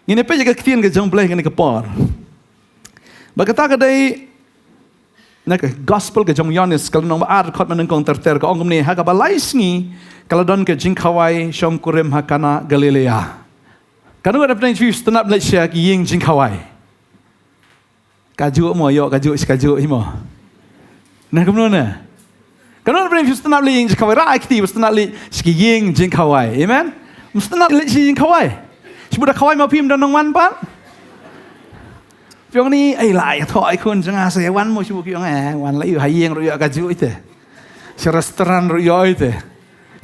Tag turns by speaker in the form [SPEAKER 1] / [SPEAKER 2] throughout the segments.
[SPEAKER 1] Ngine pe jaga ketian ke jong bleh ngine ke por. Bagata kadai nak gospel ke jong Yohanes kalau nong ar khot maneng kong terter ke ongom ni ha ka balai sngi kalau don ke jing khawai shom kurem hakana Galilea. Kanu ada pernah view stand up Malaysia ki ying jing khawai. Kaju mo yo kaju skaju himo. Nah kemudian na. Kanu ada pernah view stand up ying jing khawai ra aktif stand up ski ying jing khawai. Amen. Stand up jing khawai. Sudah kawai mau pim dan nongwan pan. Piong ni, lai thoi kun jangan saya wan mau cuba piong wan lai hai yang royak kaju itu. Si restoran royak itu.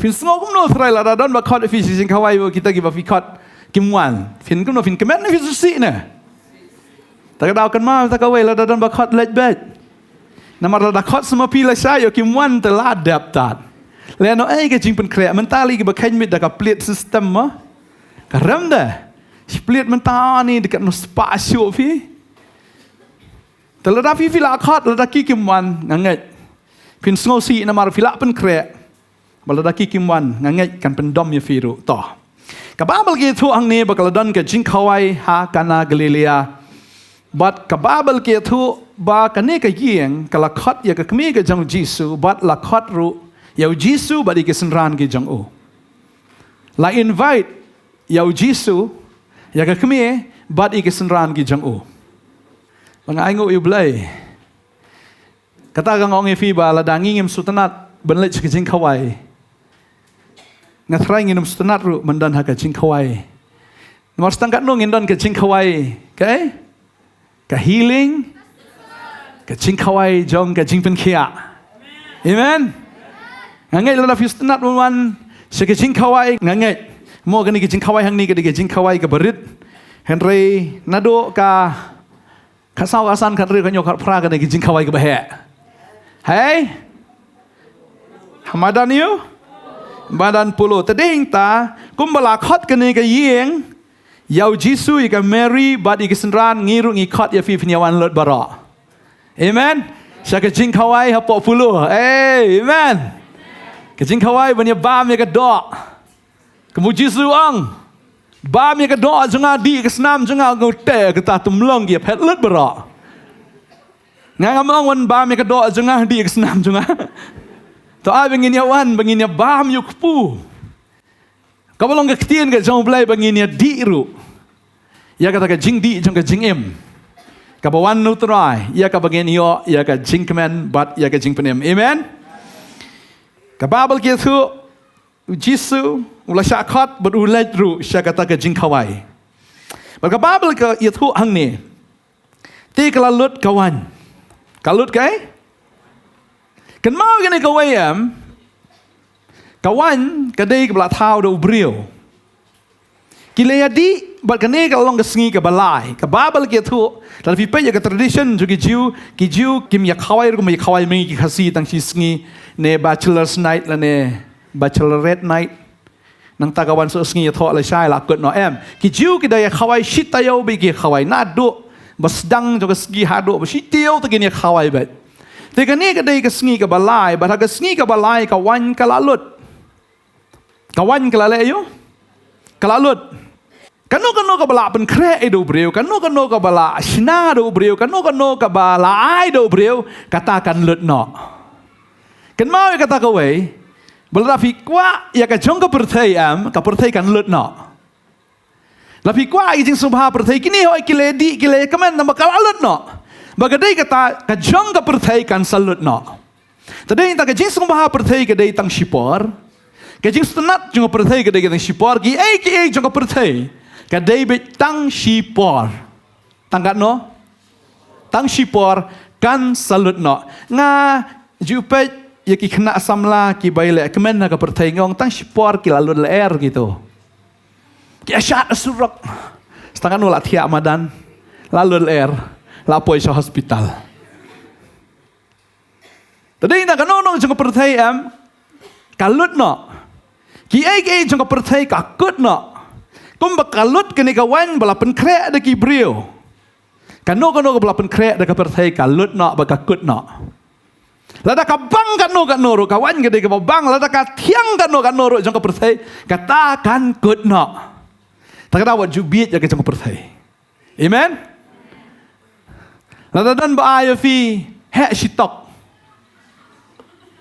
[SPEAKER 1] Fin semua kum no try lah dan bakal fish sing kawai kita giba fikot kimwan. Fin kum no fin kemen ni susi na. Tak ada kan mau tak kawai lah dan bakal let bed. Nama lah dakot semua pilih saya kimwan teladap tat. Leno ke jing pen krek mentali giba kain mit dak split system mah. Karam dah. Split mentah ni dekat no spasio fi. Telada fi fila akhat lada ki kimwan nganget. Pin sngosi na mar fila pen krek. Balada ki kimwan nganget kan pendom ya firu toh. Kababel ki thu ang ni bakal don ke jing khawai ha kana Galilea. Bat kababel ki thu ba kane ka yeng kala khat ya ka kmi ke jang Jisu bat la khat ru ya Jisu badi ke senran ke jang o. La invite Yau Jisu, ya ke kami, bad ike senran ki jang o. Mga aingo yu blay. Kata kang ong ifi ba la dangingim sutanat benlet ke jing khawai. Ngatrai nginum sutanat ru mendan ha ke jing khawai. Nomor setangkat no ngindon ke jing khawai, okay? Ke healing, ke jing khawai jong ke jing pen kia. Amen. Ngangai la fi sutanat wan se ke jing khawai ngangai. Mo kani ke jing khawai hang ni ke jing khawai ke berit Henry nado ka kasau asan Henry kanyo khat pra ke jing khawai ke bahe. Hey Hamadan you badan puluh teding ta kumbala khat ke ni ke yeng yau Jisu ke Mary bad ke senran ngiru ngi khat ya fi penyawan lot bara. Amen. Sya ke jing khawai ha puluh. Amen. Ke jing khawai banya bam ya ke dok. Kemuji suang, bam yang kedua jangan di kesenam jangan ngote kita tumlong dia petlet berak. Ngamang wan bam yang kedua jangan di kesenam jangan. Toa benginya wan benginya bam yuk pu. Kau belum kektian ke jauh belai benginya di ru. Ya kata ke jing di jangan ke jing em. Kau wan nutrai ya kau benginya yo ya ke jing kemen bat ya ke jing penem. Amen. Kau babel gitu Jisu ulah syakat berulat ru syakata ke jing khawai. Maka babel ke itu hang ni. Ti kalalut kawan. Kalut kai? Kan mau gini kawayam. Kawan kadai ke belah tau do brio. Kilaya di bat kene kalau long kesengi ke balai. Ke babel ke itu dalam fipe ke tradition juga jiu kim ya khawai ru ya khawai mengi kasih tang si sengi ne bachelor's night la ne bachelorette night nang tagawan so sengi tho la shai la kut no em ki jiu ki daya khawai shit tayo bi ki khawai na do basdang jo sgi ha do ba shi teo to ki khawai ba te ka ni ka dai ka sengi ka balai ba ka sengi ka balai ka wan ka lalut ka wan ka la yo ka lalut kanu ka bala pen kre e do breu kanu ka bala shina do breu kanu ka bala ai do breu katakan lut no kan mau kata ka wei Belafi kwa ya ka jong ka perthai am ka perthai kan lut no. Lafi kwa ijing subha perthai kini hoi kiledi kile kamen na bakal lut no. Bagadai kata ka jong ka perthai kan salut no. Tadai ta ka jing subha perthai ka dai tang shipor. Ka jing sunat jong perthai ka dai tang shipor ki jong ka perthai ka dai bit tang shipor. Tangkat no. Tang shipor kan salut no. Nga jupet ya ki kena samla ki baile kemen na ka perthai ngong tang shipor ki lalu leer gitu. Ki asyat surok. Setengah nolak tiak madan lalu leer lapoi sa hospital. Tadi nak kanong jong perthai am kalut no. Ki jong perthai ka kut no. Kum bakalut kini kawan bala pen krek de ki brio. Kano ka bala pen krek de ka perthai kalut no ba ka kut no. Lada ka bang kan no ro kawan gede ka bang lada ka thiang kan no ro jong ka perthai kata kan kut no. Ta kata wat ju biet ya ka jong ka perthai. Amen. Lada dan ba ai fi he shitok.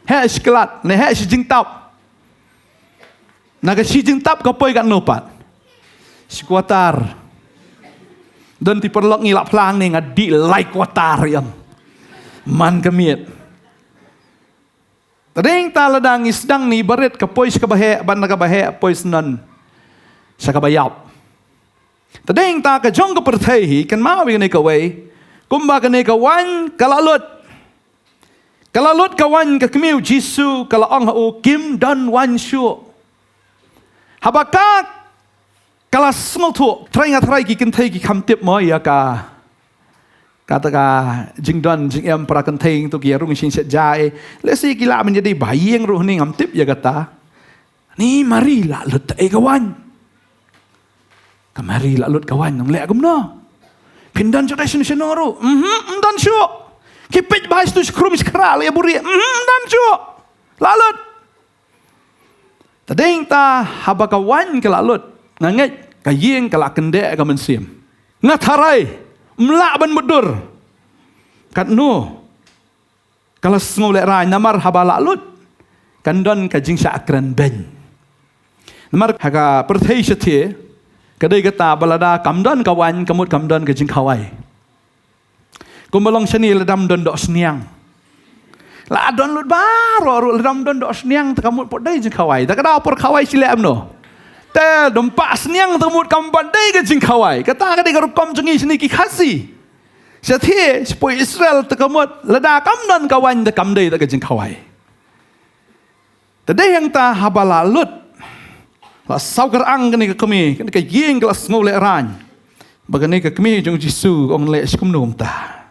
[SPEAKER 1] He shiklat ne he shi jing tap. Naga shi jing tap ka poi kan no pat. Sikuatar. Dan ti perlok ngilap plang ni ngadi like watar yang. Man kemiet. Tading taladang isdang ni barit kapoy sa kabahe, ban na kabahe, pois nan sa kabayap. Tading ta kajong kapertehi, kan mawi ni kaway, kumba ka ni kawan kalalot. Kalalot kawan kakimiw Jisu, kalaang hao kim dan wan syu. Habakak kalas smotu, try nga try ki kintay ki kamtip mo ya ka. Kata ka jing don jing em para kenteng tu kia rung sin set jai lesi kila menjadi bayang ruh ni ngamtip ya kata ni mari la lut kawan kamari la lut kawan nang le agumna pindan jodai sin senoru dan syu kipit bahas tu skrum skral ya buri dan syu lalut tadeng ta haba kawan ke lalut nganget kayeng kala kendek ka mensim ngatarai melak ban mudur kat no kalau semula rai namar habala lut kandon kajing sakran ben namar haga perthai sathie kadai kata balada kamdon kawan kamut kamdon kajing kawai kumbalong seni ledam don dok sniang la don lut baro ledam don dok sniang kamut podai jing kawai tak ada por kawai silem no te dompak seniang temut kampan dai ke jing kawai kata ka dai kom jengi sini ki khasi sathie sepoi Israel tekamut lada kam dan kawan de kam dai ke jing kawai tadai yang ta habala lut la saugar ang ni ke kami ke yeng kelas ngole ran bagani ke kami jong Jisu ong le skum nom ta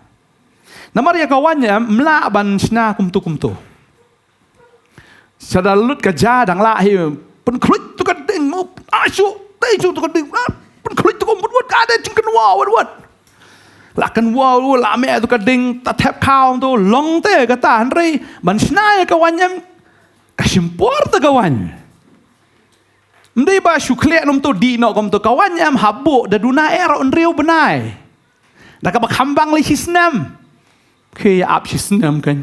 [SPEAKER 1] namar ya kawannya mla ban sna kumtu sada lut ka ja dang la hi pen klut tu kan ding mo asu tai tu kan ding pen klut tu kan buat ka ada jing kan wat la kan la me tu kan ding ta tap kaw tu long te ka ta ri ban snai ka wanyam ka simpor ta kawan mdei ba shu kle nom tu di no kom tu kawanyam habu da duna era on riu benai da ka ba khambang li hisnam ke ap hisnam kan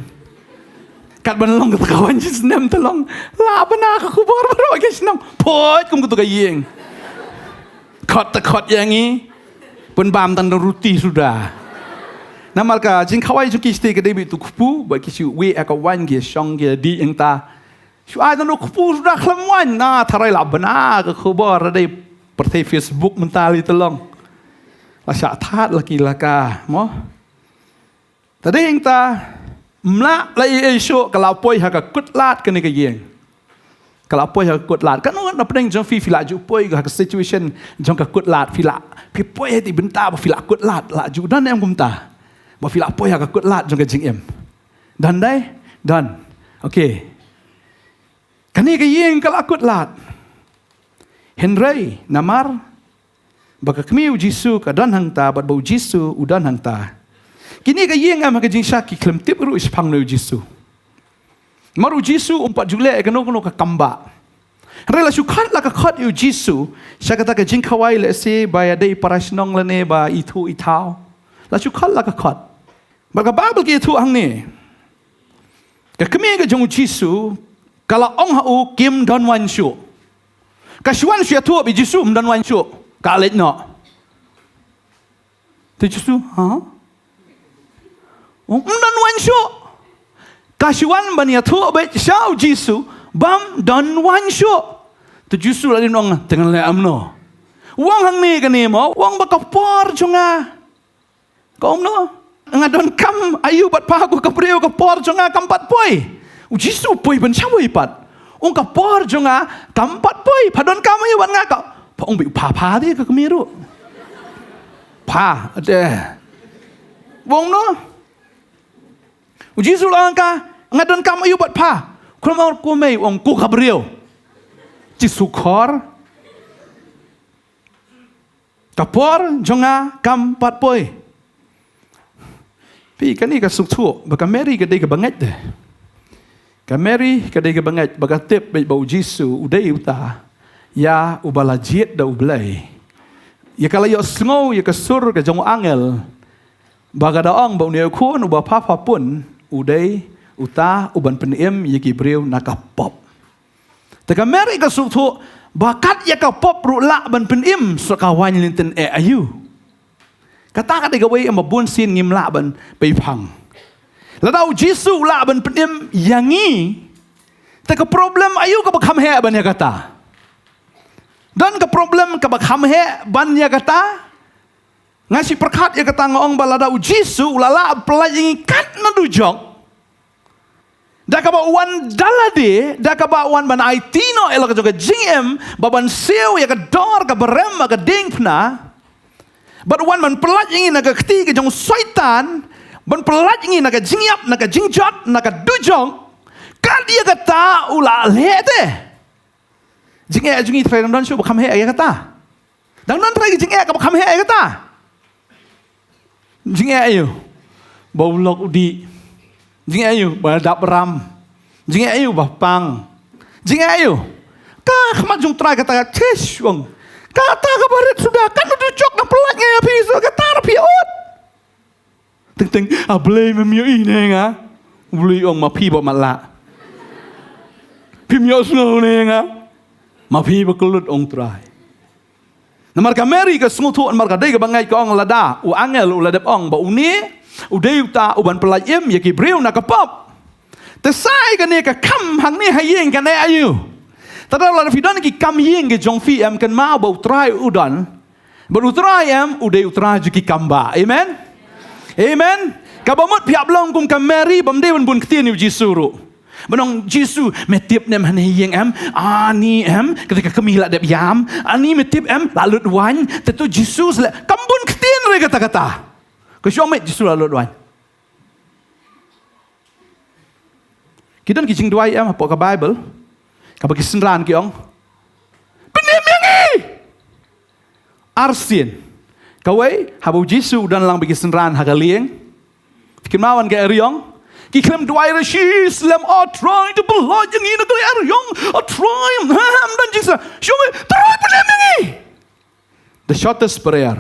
[SPEAKER 1] kat banlong kata kawan senam tolong la benar aku baru ke senam pot kum kutu kayeng kot yang ni pun bam tan ruti sudah namal ka jing kawai juki ste ke debi tu kupu ba ki su we akawan ge song ge di eng ta su ai tan kupu sudah klemwan na tarai la benar ke khabar dai pertai Facebook mentali tolong la sya that laki laka mo tadi eng ta mla lai esok kalau poi ha ka kutlat ke ni ke yeng kalau poi ha kutlat kan na pedeng jong fi la ju poi ka situation jong ka kutlat fi la pi poi ti benta ba fi la kutlat la ju dan em kumta ba fi la poi ha ka kutlat jong ka jing em dan dai dan okey kan ni ke yeng kalau kutlat henry namar ba ka kmiu Jisu ka dan hang ta ba bau Jisu udan hang ta kini ka yeng am ka jing syaki klem tip ru ispang no Jisu maru Jisu umpat jule ka no ka kamba rela syukat la ka khat yu Jisu syakata ka jing kawai le se ba ya dei parasnong le ne ba itu itau la syukat la ka khat ba ka babel ki tu hang ne ka kemi ka jong Jisu kala ong hau kim don wan syu ka shwan syu tu bi Jisu don wan syu ka let no tu Jisu ha dan wan syu kashuan ban ya tu be shau Jisu bam dan wan syu tu Jisu la nong tengan le amno wang hang ni ka ni mo wang ba ka por chunga kom no ngadon kam ayu bat pa ko ka preo ka por chunga kam pat poi Jisu poi ban chawai pat ong ka por chunga kam pat poi padon kam ayu ban nga ka pa ong bi pa di ka kemiru pa de wong no Jisu lang ka ngadon kam ayu bat pa krom ko mei ong ku kabriu Jisu khor kapor jonga kam pat poi pi kan ni ka suk thu ba ka meri ka dei ka banget de Mary kadai ke bangat bagatip baik bau Jisu udai uta ya ubalajet da ublay. Ya kalau ya sengau ya kesur ke jong angel bagadaong bau ne kun uba papa pun udai uta uban penim ya Gibril nakapop. Teka Mary ke sutu bakat ya kapop rula ban penim sekawan linten ayu. Kata kadai ke wei mabun sin ngimla ban peipang. Ladau Jisu lah ban penim yangi. Teka problem ayu ka bakham he ban ya kata. Dan ke problem ka bakham he ban ya kata. Ngasi perkat ya kata ngong baladau Jisu lala pelajingi kat na dujok. Da ka ba wan dalade, da ka ba wan ban aitino ela ka juga jingem baban seu ya ka dor ka berem ka dingpna. But wan man pelajingi na ka keti ka jong syaitan. Ban pelat ingin naga jingyap, naga jingjot, naga dujong. Kan dia kata ulah lete. Jingya jungi trai dan syu bakam he ya kata. Dan nan trai jingya ka bakam he ya kata. Jingya ayo. Bau lok udi. Jingya ayo badap ram. Jingya ayo bapang. Jingya ayo. Ka khmat jung trai kata chesh wong. Kata kabaret sudah kan dujok na pelatnya ya piso kata rapiot. Teng ablay memyo ine nga uli ong mapi ba mala pimyo snow ne nga mapi ba kulut ong try na marka Mary ka smutu an marka dai ka bangai ka ong lada u angel u ladap ong ba uni u dei ta uban pelayem ya Gibril na kapop te sai ka ne ka kam hang ne hayeng ka ne ayu tada la fi don ki kam yeng ke jong fi am kan ma ba try udan ba try am u dei try ju ki kamba amen. Amen. Kabamut pihak belong kum kam Mary bamde bun ketien yu Jisu. Benong Jisu metip nem haneyeng am ani am ketika kami la dep yam ani metip am lalut wan tentu Jisu la kambun ketien re kata-kata. Ke syomet Jisu lalut wan. Kita ki jing duai am apa ka Bible. Ka bagi senran ki ong. Penim yangi. Arsin. Kawai habu Jisu dan lang bagi senran hagalieng. Fikir mawan ke eriong. Ki klem duai reshi slam trying to belong yang ini ke eriong. Trying ham dan Jisu. Syome try penem ini. The shortest prayer.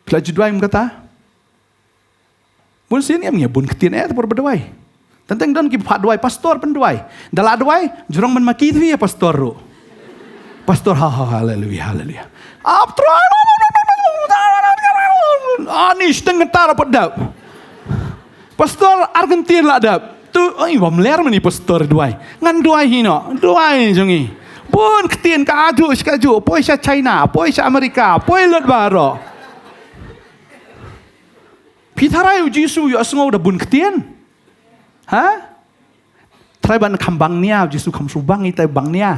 [SPEAKER 1] Kelaju duai kata. Bun sini am bun ketien berduai. Tentang dan ki pat duai pastor penduai. Dala duai jurang menmaki tu ya pastor ro. Pastor haleluya haleluya. Anis dengan tara pedap. Pastor Argentina lah dap. Tu, bom ler mani pastor duai. Ngan duai hino, duai jongi. Pun ketien ka adu sekaju. Poi sa China, poi sa Amerika, poi lot baro. Pitarai Jisu yu asngau da bun ketien. Ha? Trai ban kambang nia Jisu kam subang itai bang nia.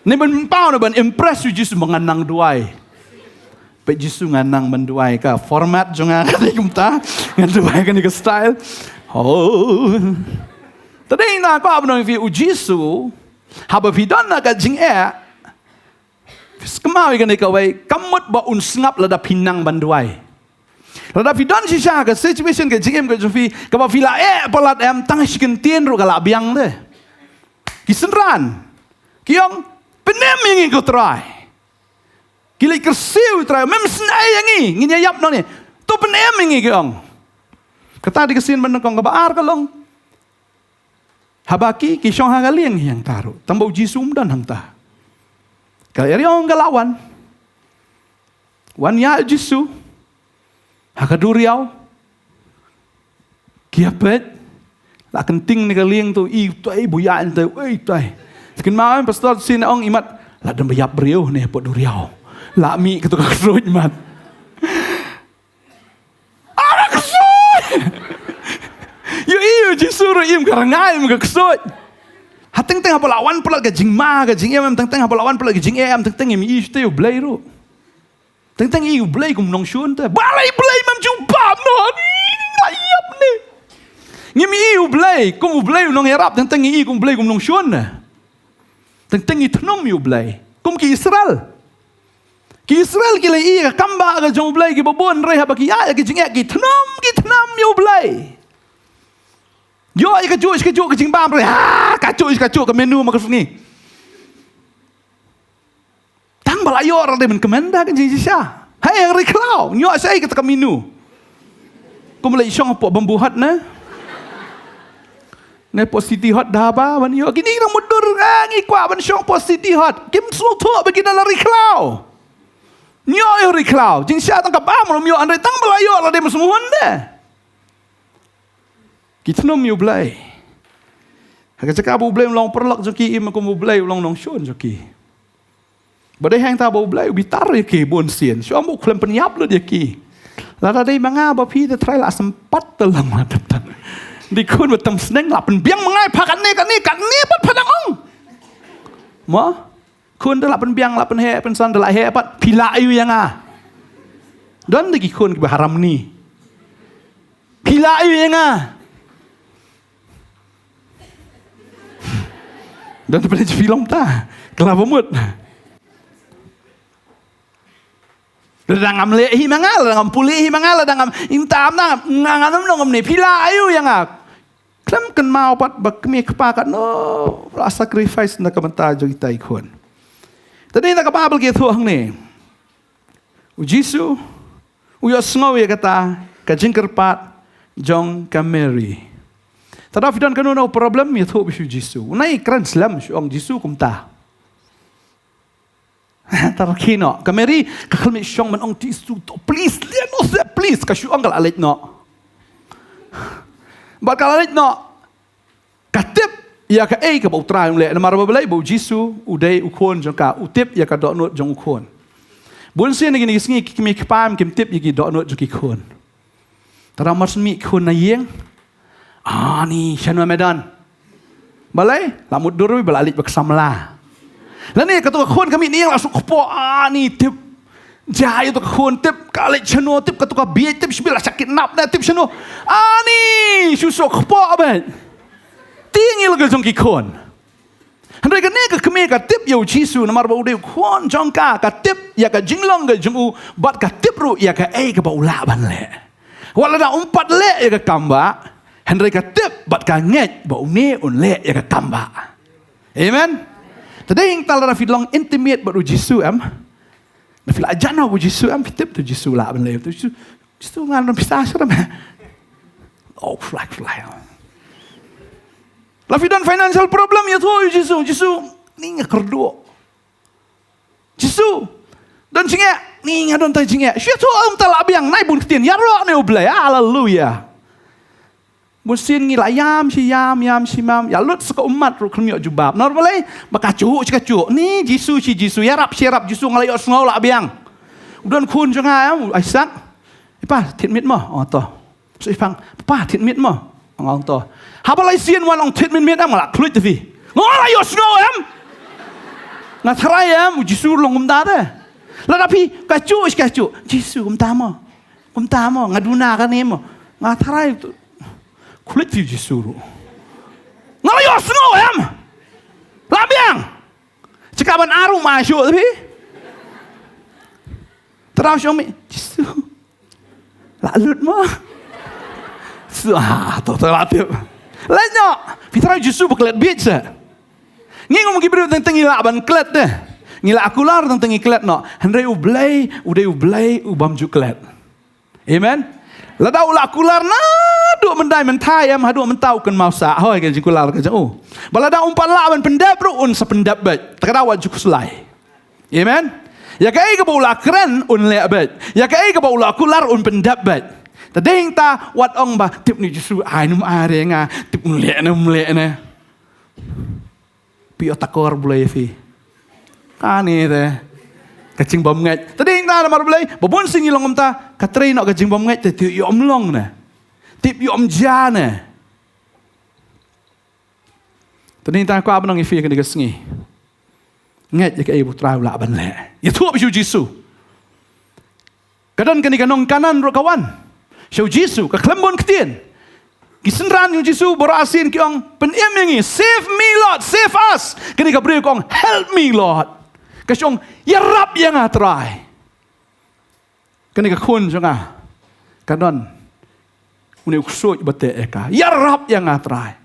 [SPEAKER 1] Ni ban pau na ban impress Jisu menganang duai. Pe Jisu nganang menduai ka format jonga ka kumta nganduai kan ke style. Oh. Tadi na ko abno fi Jisu haba fidan na ka jing Kemau kan ka wai kamut ba un snap lada pinang banduai. Lada fidan si sha ka situation ka jing ka jofi ka ba fila palat tang siken tien ro kala biang de. Kisenran. Kiong penem ingin ko try. Kili kersiu try. Mem senai yangi. Nginya yap no ni. Tu penem ingin kiong. Kata di kesin benar kong kabar kalong. Habaki kisong hagaliang yang taruh. Tambau Jisum dan hangta. Kalian galawan. Wan ya Jisu. Hakaduriau. Kiapet. La kenting ni kaliang tu. Tuai buyan tu. Tuai. Sekin malam pastor sini ong imat. La dan bayap beriau ni pot duriau. La mi ketukar kerut imat. Anak kesut. Iyo Jisu im karangai mga kesut. Hateng teng apa lawan pula ke jing ma ke jing em teng apa lawan pula ke jing em teng im i ste blai ro. Teng i blai kum nong shun te. Balai blai mam jumpa no ni ayap ni. Ngim i blai kum blai nong erap teng i kum blai kum nong shun na. Teng i tnom i blai. Kum ki Israel. Ki Israel ki lai i kamba ke jong blai ki babon rei ha ba ki ya ki jing ki tnom i blai. Yo ai kajuk ke jing bam re. Ha kajuk ke menu mak sini. Tang balayo orang de men kemenda kan jing sha. Hai ri klau, nyo sai ke menu. Ko mulai syong po bambuhat na. Ngai po city hot dah ba ban yo gini nang mudur ngi kwa ban syong po city hot. Kim sul tho bagi na ri klau. Nyo ri klau, jing sha tang ka ba mo yo andai tang balayo orang de mesmuhun de. Kita nom you blay. Haka cakap bu blay long perlak joki im ko bu blay long nong shon joki. Badai hang ta bu blay bitar ki bon sien. Syom bu klem penyap lo dia ki. Lada dai manga ba pi te try la sempat telang madap tan. Di kun betam seneng la pen biang mengai pakan ni pat padang ong. Mo kun de la pen biang la pen he pen san de la he pat pila ayu yang a. Don de ki kun ki haram ni. Pila ayu yang a. Dan terpilih film ta, kelapa mut. Dangam lehi mangal, dangam pulihi mangal, dangam intam na nganganam nongam ni pila ayu yang ak. Klem kan mau pat bakmi kepakat no sacrifice na kamanta jo kita ikon. Tadi na kababel ke tuang ni. U Jisu, u yo sngow ya kata ka jingkerpat jong ka Mary. Tada fidan kanu no problem ya thu bisu Jisu. Unai kran slam syong Jisu kumta. Tarakino. Kameri kakalmi syong man ong Jisu to please lian no se please ka syong kal alit no. Bakal alit no. Katip ya ka ka bau trai le na marba belai bau Jisu udai ukon jong ka utip ya ka do no jong ukon. Bun sen ni singi kimi kpam kim tip yigi do no jong ikon. Tara marsmi ikon na yeng. Ni Shanwa Medan. Balai, lamut duru balalit berkesamla. Lah ni ketua khon kami ni langsung kepo ni tip jaya tu khon tip kali Shanwa tip ketua biaya tip sebelah sakit nap dah tip Shanwa. Ni susuk kepo abad. Tinggi lagi jong khon. Hendak ni ke kami ke tip yau Jisu namar bau deu khon jong ka tip ya ka jinglong ke jong bat ka tip ru ya ka ke bau la ban le. Wala dah umpat le ya ka kamba. Henry katip bat ka nget ba une unle ya ka tamba. Amen. Tadi yang tal rafi long intimate bat Jisu am. Na fil ajana bu Jisu am tip tu Jisu la ban le tu Jisu ngan pista seram. Oh fly. Lafi dan financial problem ya tu Jisu ni ngakerdo. Jisu dan cinga ni ngadon tai cinga. Sia tu am tal abiang nai bun ketien ya ro ne ublay. Hallelujah. Musin ngila yam si mam ya lut suka umat ru kemio jubab normalai bakacu ni Jisu ya rap Jisu ngalayo sngow la biang udon kun janga aisak ipa titmit mo to so ipang pa titmit mo ngong to habalai sien wan ong titmit am la kluit ti ngalayo sngow am na trai am Jisu longum da de la tapi kacu Jisu kum tamo ngaduna kan mo ngatrai kulit view Jisu. Ngalayo snow am. Labiang. Cekaban aru masuk tapi. Terus Xiaomi Jisu. Lalut mah. To terlatih. Lainnya, Fitra Jisu berkelet biasa. Ngomong gibru tentang ngila ban klet deh. Ngila akular tentang ngiklet no. Hendai ublay ubam juklet. Amen. Lada ulah kular na duk mendai mentai am hadu mentau kan mausa hoi ke jikular ke jauh. Balada umpan lawan pendap ru un sependap bet. Takdawa juk sulai. Amen. Ya kai ke bola keren un le bet. Ya kai ke bola kular un pendap bet. Tadeng ta wat ong ba tip ni Jisu ai num are nga tip mle na. Pio takor boleh fi. Kani de. Kacing bom ngat. Tadi kita namar belai, babon singi long ta, katrai nak kacing bom ngat tu yom long na. Tip yom jana. Tadi kita aku abang ngifi kan digasengi. Ngat ya kai putra la ban le. Ya tu bisu Jisu. Kadang kan ikanong kanan ro kawan. Syau Jisu ka klembon ketien. Kisenran yu Jisu berasin kiong penemengi, save me Lord, save us. Kini ka beri kong help me Lord. Kasyong yarap yang atrai. Kani ka kun janga. Kadon Uni uksut bete eka. Ya rap yang atrai.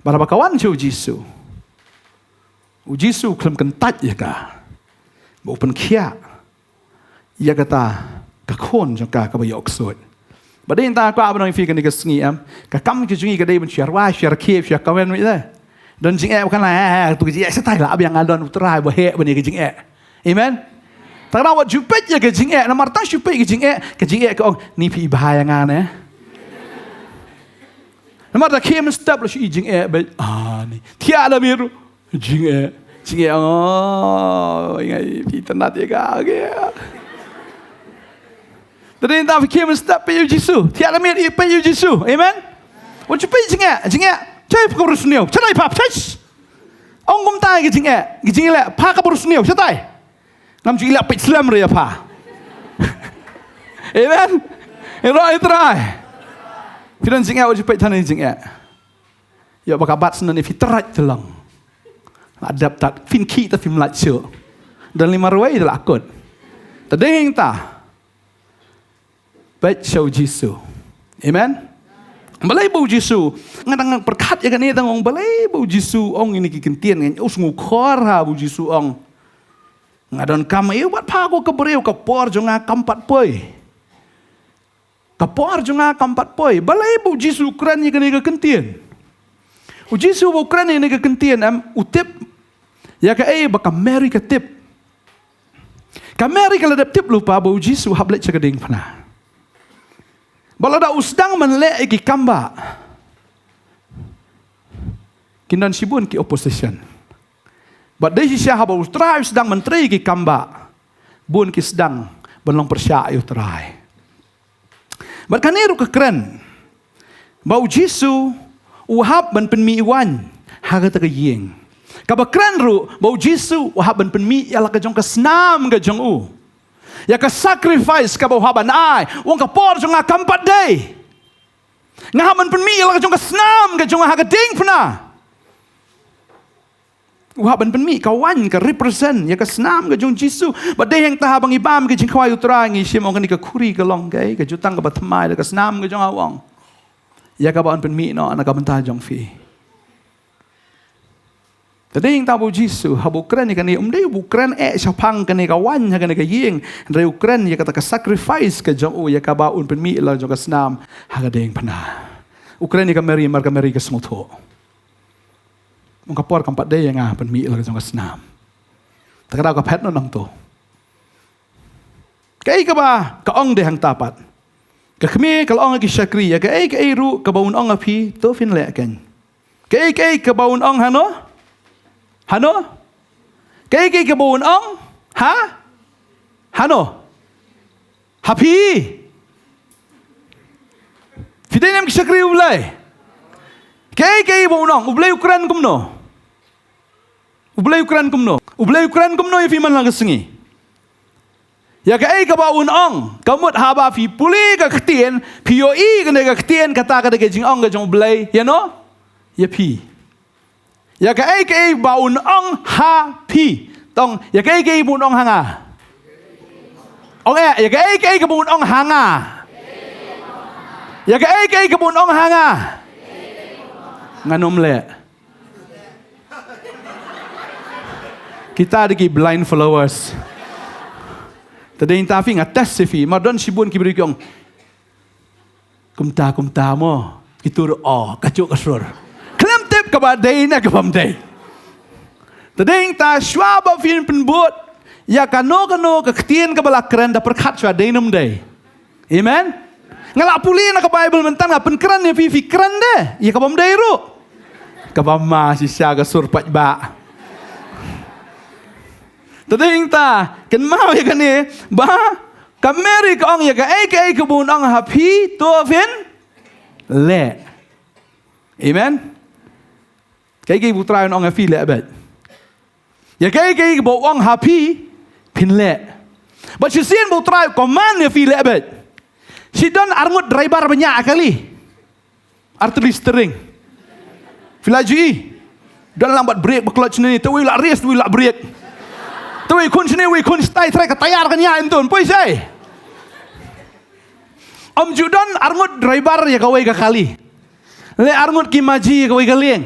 [SPEAKER 1] Baraba kawan ciu Jisu. U Jisu kelam kentat eka. Bau penkia. Ya kata kakon jangka kabaya uksut. Badai entah aku apa yang fikir ni kesengi am. Kakam kejungi kadai menciar wah, ciar kip, ciar kawan ni dah. Dan jing bukan lah. Tu kejing setai lah. Abang yang adon utrai bahaya bani kejing Amen. Tak tahu jupet ya kejing Namar tak jupet kejing ke ong ni pi bahaya ngan Namar tak kem step lo si jing ni. Tiada biru jing oh ingai pi tenat ya ka. Tadi entah fikir mesti pe Yesus. Tiada mir pe Yesus. Amen. Wujud pe jing cai purus niu. Cai pap cai. Ong gum tai jing le pa ka purus niu cai. Ngam jing le pe Islam re pa. Amen. Erai trai. Fidan jing wujud pe tan jing ya bakabat senan fitrat telang. Adap tak fin ki ta film latio. Dan 5 ruai dah akut. Tadi entah baik show Jisu. Amen. Balai bau Jisu. Ngadang perkat ya kan ni tangong balai bau Jisu ong ini kikentian kan. Usngu khora bau Jisu ong. Ngadon kam buat pa ko kebreu kapor jonga kampat poi. Kapor jonga kampat poi. Balai bau Jisu kran ya kan kikentian. U Jisu bau kran ya kikentian am utip ya ka baka Mary ka tip. Ka Mary ka ladap tip lupa bau Jisu hablet cakading pana. Kalau dah usdang menlek iki kamba, kinan sibun ki opposition. But dari sisi haba utrai sedang menteri ki kamba, bun ki sedang benlong persya utrai. But kaniru kekeren, bau Jisu uhab ben penmi iwan haga tegayeng. Kabakren ru bau Jisu uhab ben penmi ialah kejong kesnam kejong u. Ya ka sacrifice ka bahaban ai wong ka por jong kampat day ngahaman penmi la jong ka snam ka jong ha ka ding pna wahaban penmi kawan ka represent ya ka snam ka jong Jisu badai yang tahabang ibam ka jing kwai utra ngi sim ong ka kuri ka long kai ka jutang ka batmai ka snam ka jong awang ya ka ban penmi no ana ka bantah jong fi. Tadi yang tahu Jisu, habu keren ni kan ni, umdai bukan siapang kan ni kawan kan ni kayeng, dari Ukraine ya kata ke sacrifice ke jauh ya kabaun penmi lah jauh ke senam, haga deng pernah. Ukraine ni kan meri ke semuto. Mengkapor kampat day yang penmi lah jauh ke senam. Tak ada kapet nong tu. Kaya kaba kaong deh hang tapat. Kami kalau ong lagi syakri ya kaya ru kabaun ong api tu fin lekan. Kaya kabaun ong hano. Hano? Kaya kabaun ong? Ha? Hano? Happy? Fidai nam kisakri ublay. Kaya kabaun ong? Ublay ukuran kumno? Ublay ukuran kumno? Ublay ukuran kumno yung fiman lang kasengi. Ya kaya kabaun ong? Kamut haba fi puli ka ketien, POE ka ketien kata ka jing ong ka jong ublay. Ya no? Ya pi. Ya kaya baun ong happy tong ya kaya baun ong hanga ya kaya baun ong hanga ya kaya baun ong hanga nganom le kita ada blind followers tadi yang tafi ngatas sefi madon sibun kibri kyong kumta mo itu kacuk kasur kabadai na kabamday. Tading ta swaba fin penbut ya kano keketian kabalakran da perkat swa dainum day. Amen. Ngalak puli na ka Bible mentan nga penkran ya fi fikran de. Ya kabamday ru. Kabama si sya ka surpat ba. Tading ta ken mau ya kani ba kameri ka ong ya ka ka bun ong happy to fin le. Amen. Kaya putra yang orang feel abad. Ya kaya bawa orang happy pinle. But si sin putra command ya feel abad. Si don armut driver banyak kali. Arteri steering. Filaju. Don lambat brake berkelot sini. Tu wilak race, tu wilak brake. Tu kun sini, kun stay track tayar kan ya entun. Poi say. Om Judan arngut driver ya kawai ka kali. Le arngut ki maji ya kawai ka lieng.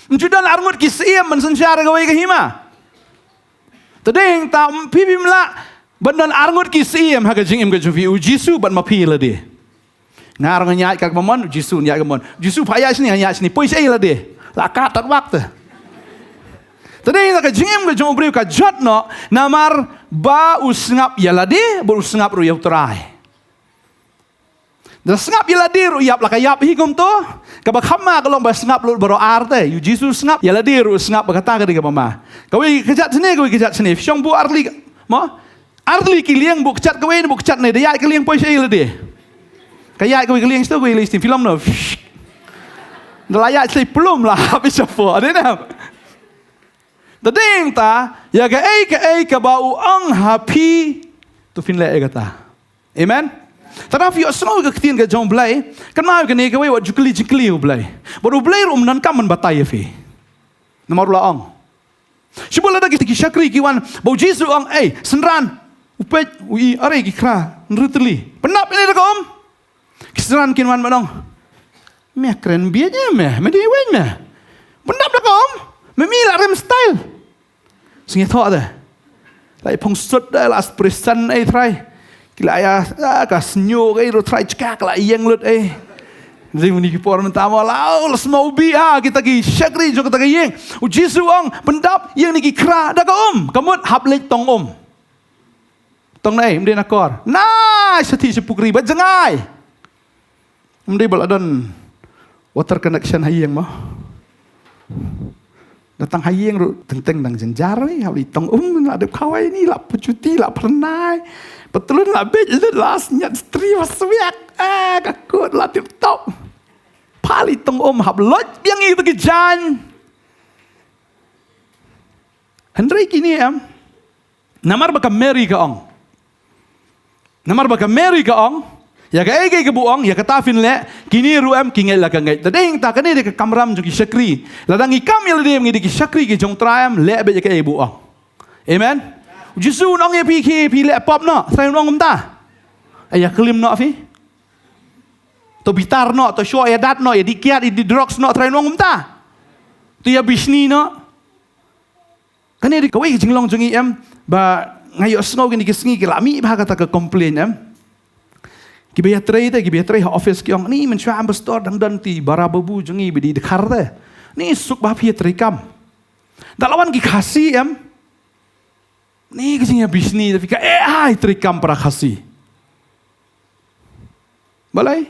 [SPEAKER 1] Om Judan arngut ki siem man sansyara kawai ka hima. Tadeng ta pipi mla bandan arngut ki siem ha ka jing im ka jufi u Jisu ban ma pi la de. Ngarang nyat ka mamon Jisu nyat ka mon. Jisu phaya sini nyat sini poi sei la de. La ka tat waktu. Tadeng ta ka jing im ka jong briu ka jot no namar ba usngap yala de bu usngap ru ya utrai. Dan sengap yala diru yap lah kayap hikum tu. Kabak hama kalau bah sengap lu baru arte. You Jesus sengap yala diru sengap berkata ke dia mama. Kau kejat sini, kau kejat sini. Fiong bu arli, mo arli kiliang bu kejat kau ini bu kejat ni. Dia kiliang poi saya lede. Kaya kau kiliang itu kau lihat film no. Delayak saya belum lah habis apa. Ada nak? Tadeng ta ya ke bau ang happy tu fin le kata. Amen. Tetapi yo semua ketin ke jong belai, kan mau ke ni ke wat jukli belai. Baru belai rum nan kam batai fi. Nomor laong. Sibola da ki syakri ki wan bau Jesu ang senran. Upet ui are ki kra nrutli. Penap ini dak om. Kisran kin wan manong. Meh keren bianya meh di wen meh. Penap dak om. Memi la rem style. Singe thok dah. Lai phong sut dah las presan try. Kila ayah kas nyo kay ro try cekak la iyang lut Jadi muni kipor mentama lau las mau bi kita ki syakri jo kita ki yeng. U Jisu ang pendap yang ni ki kra da ka kamut hap lek tong Tong nai mde nakor. Nah sati sepukri ba jangai. Mde baladon water connection hayeng mo. Datang hayeng ru teng dang jenjar ni hap li tong la de kawai ni la pecuti la pernai. Betul lah bej lelas nyat stri waswiak kakut lah tip top pali tong hab lot yang itu kejan Henry kini namar baka Mary ka ong ya ka ke buong ya kata fin le kini ruam kingel la ka ngai tadeng ta kani de ka kamram ju ki syakri ladang ikam yel de ngi de ki syakri ki jong traam le be ka buong amen. Jisu nong ye pi le pop no, saya nong umta. Ayah kelim no fi. To bitar no, to show ya dat no, ya dikiat di drugs no, saya nong umta. To ya bisni no. Kan ye kawai jinglong jungi ba ngayo snow gini kisngi kelami ba kata ke complain Ki biya tray ha office ki ong ni menchua ambassador dang ti barababu jungi bidi dekar te. Ni suk ba pi tray kam. Dalawan ki kasih Ni kisahnya bisni tapi trikam para kasih. Balai.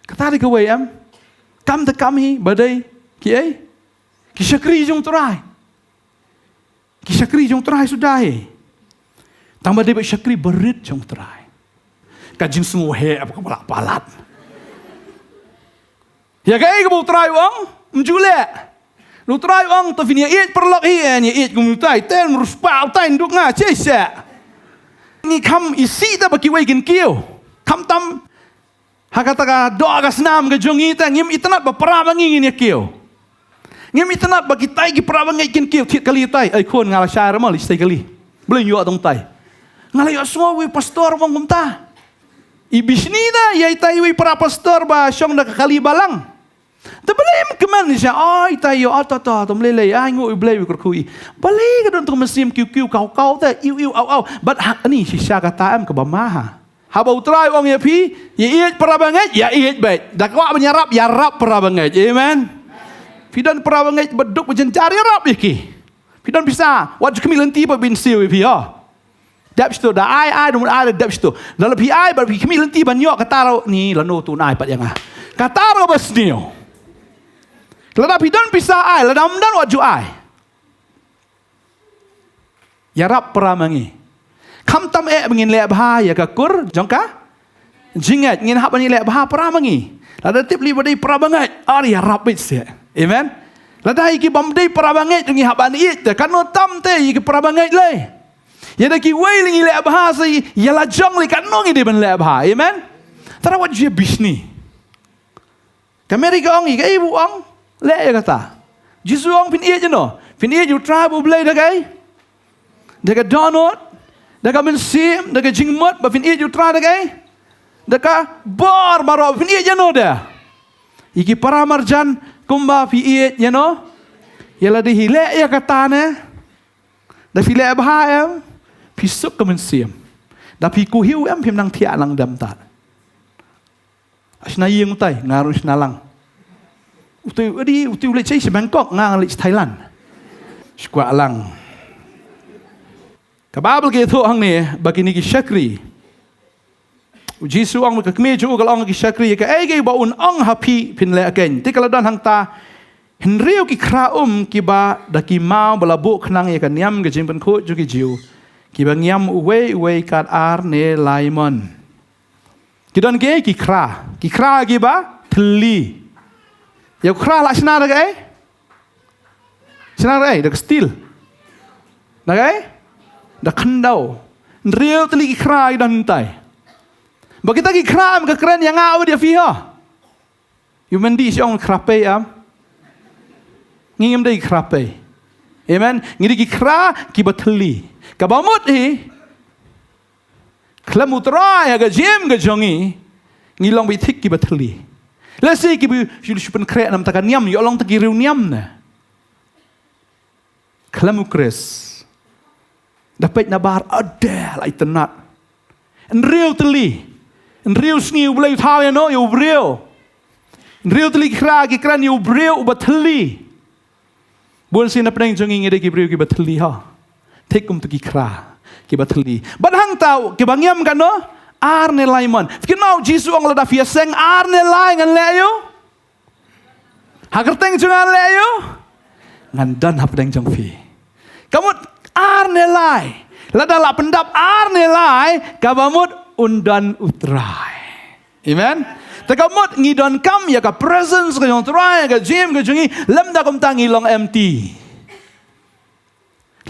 [SPEAKER 1] Kata dia kawai kam te kami badai ki syakri jong terai. Ki syakri jong terai sudah Tambah dia syakri berit jong terai. Kajin semua apa kepala palat. Ya kai ke bau terai wang menjulek. Lu try ang to finia it perlok hien ya it gumutai ten ruspau tain duk nga chesa ni kam isi ta baki waikin kiu kam tam hakata ka do aga snam ga jongi ta ngim itnat ba para bangin ya kiu ngim itnat baki tai ki para bangin kin kiu tit kali tai ai khon ngala syar mal istai kali belum yo tong tai ngala yo semua wi pastor wong gumta ibisni da ya tai wi para pastor ba syong da kali balang Terbelai keman ni saya, tayo atata, temlelai, ngu iblai berkui. Balik ke dalam mesim kiu kau te, iu au. But hak ni si syaka taam ke bamaha. Haba utrai wong ya pi, ya iet perabangai, ya iet baik. Dakwa menyarap, ya rap perabangai. Amen. Pidan perabangai beduk mencari rap iki. Pidan bisa, wajib kemilan tiba bin siu pi ha. Dap situ dah ai nomor ai dap situ. Dalam pi ai bar pi kemilan tiba nyok kataro ni lano tu nai pat yang Kataro basnio. Lada pidon bisa ai, lada amdan waju ai. Ya rap peramangi. Kam tam mengin le bahaya ka kur jongka. Jingat ngin hap ni le bahaya peramangi. Lada tip li badai perabangat. Ya rap bit se. Amen. Lada iki bamdai perabangat ngi hap ani it kan no tam te iki perabangat le. Ya da ki wailing le bahaya sai ya la jong li kan no ngi de ben le bahaya. Amen. Tara waju bisni. Kameri ka ong iki ibu ong le ya kata. Jisu ong pin iya je no. Pin iya ju try bu blai da kai. Dia ka donut. Daka mensim, daka jingmot, bafin iya jutra daka. Daka bar baro bafin iya jano dah. Iki para marjan kumba fi iya jano. Yala di hile ya katane. Da fi le bahaem, pisuk ka mensim. Da fi ku hiu em pim nang tia lang dam ta. Asna yeng tai ngaru snalang. Uti ule cai si Bangkok ngang li Thailand. Skwa alang. Kababel ke thu hang ni bagi ni ki syakri. Jisu ang ka kme ju kal ang ki syakri ka ai ge ba un ang happy pin le again. Ti kala dan hang ta henriu ki kra ki ba da ki mau bala bu khnang ye ka niam ge jing pan khu ju ki jiu. Ki ba ngiam uwe kat ar ne laimon. Ki don ge ki kra ki ba thli. Ya kra la sna da ge. Sna re da stil. Da ge da khandau real tali ikra dan tai bagi ta ikra am ka kren yang aw dia fiha human di siong krape am ngim dai krape amen ngiri ikra ki batli ka bamut hi klamutra ya ga jem ga jongi ngilong bi thik ki batli lesi ki bi jul supen kre nam takan niam yo long ta ki riu niam na klamukres dapat nabar ada lah itenat. Real teli, real sni ubelai tahu ya no, you real teli kran you real ubat teli. Bukan sih nak pening jenging ada kibriu kibat teli ha. Tekum tu kikra kibat teli. Badhang tahu kibangyam kan no, arne laiman. Fikir mau Jisu ang lada fiaseng arne lai ngan leyo. Hakerteng jangan leyo. Ngandan hap deng jeng fi. Kamu arnelai, ladala pendap arnelai, kabamut undan utrai. Amen. Takamut ngidon kam ya ka presence ka yung try ka jim ka jungi lamda kum tangi long empty.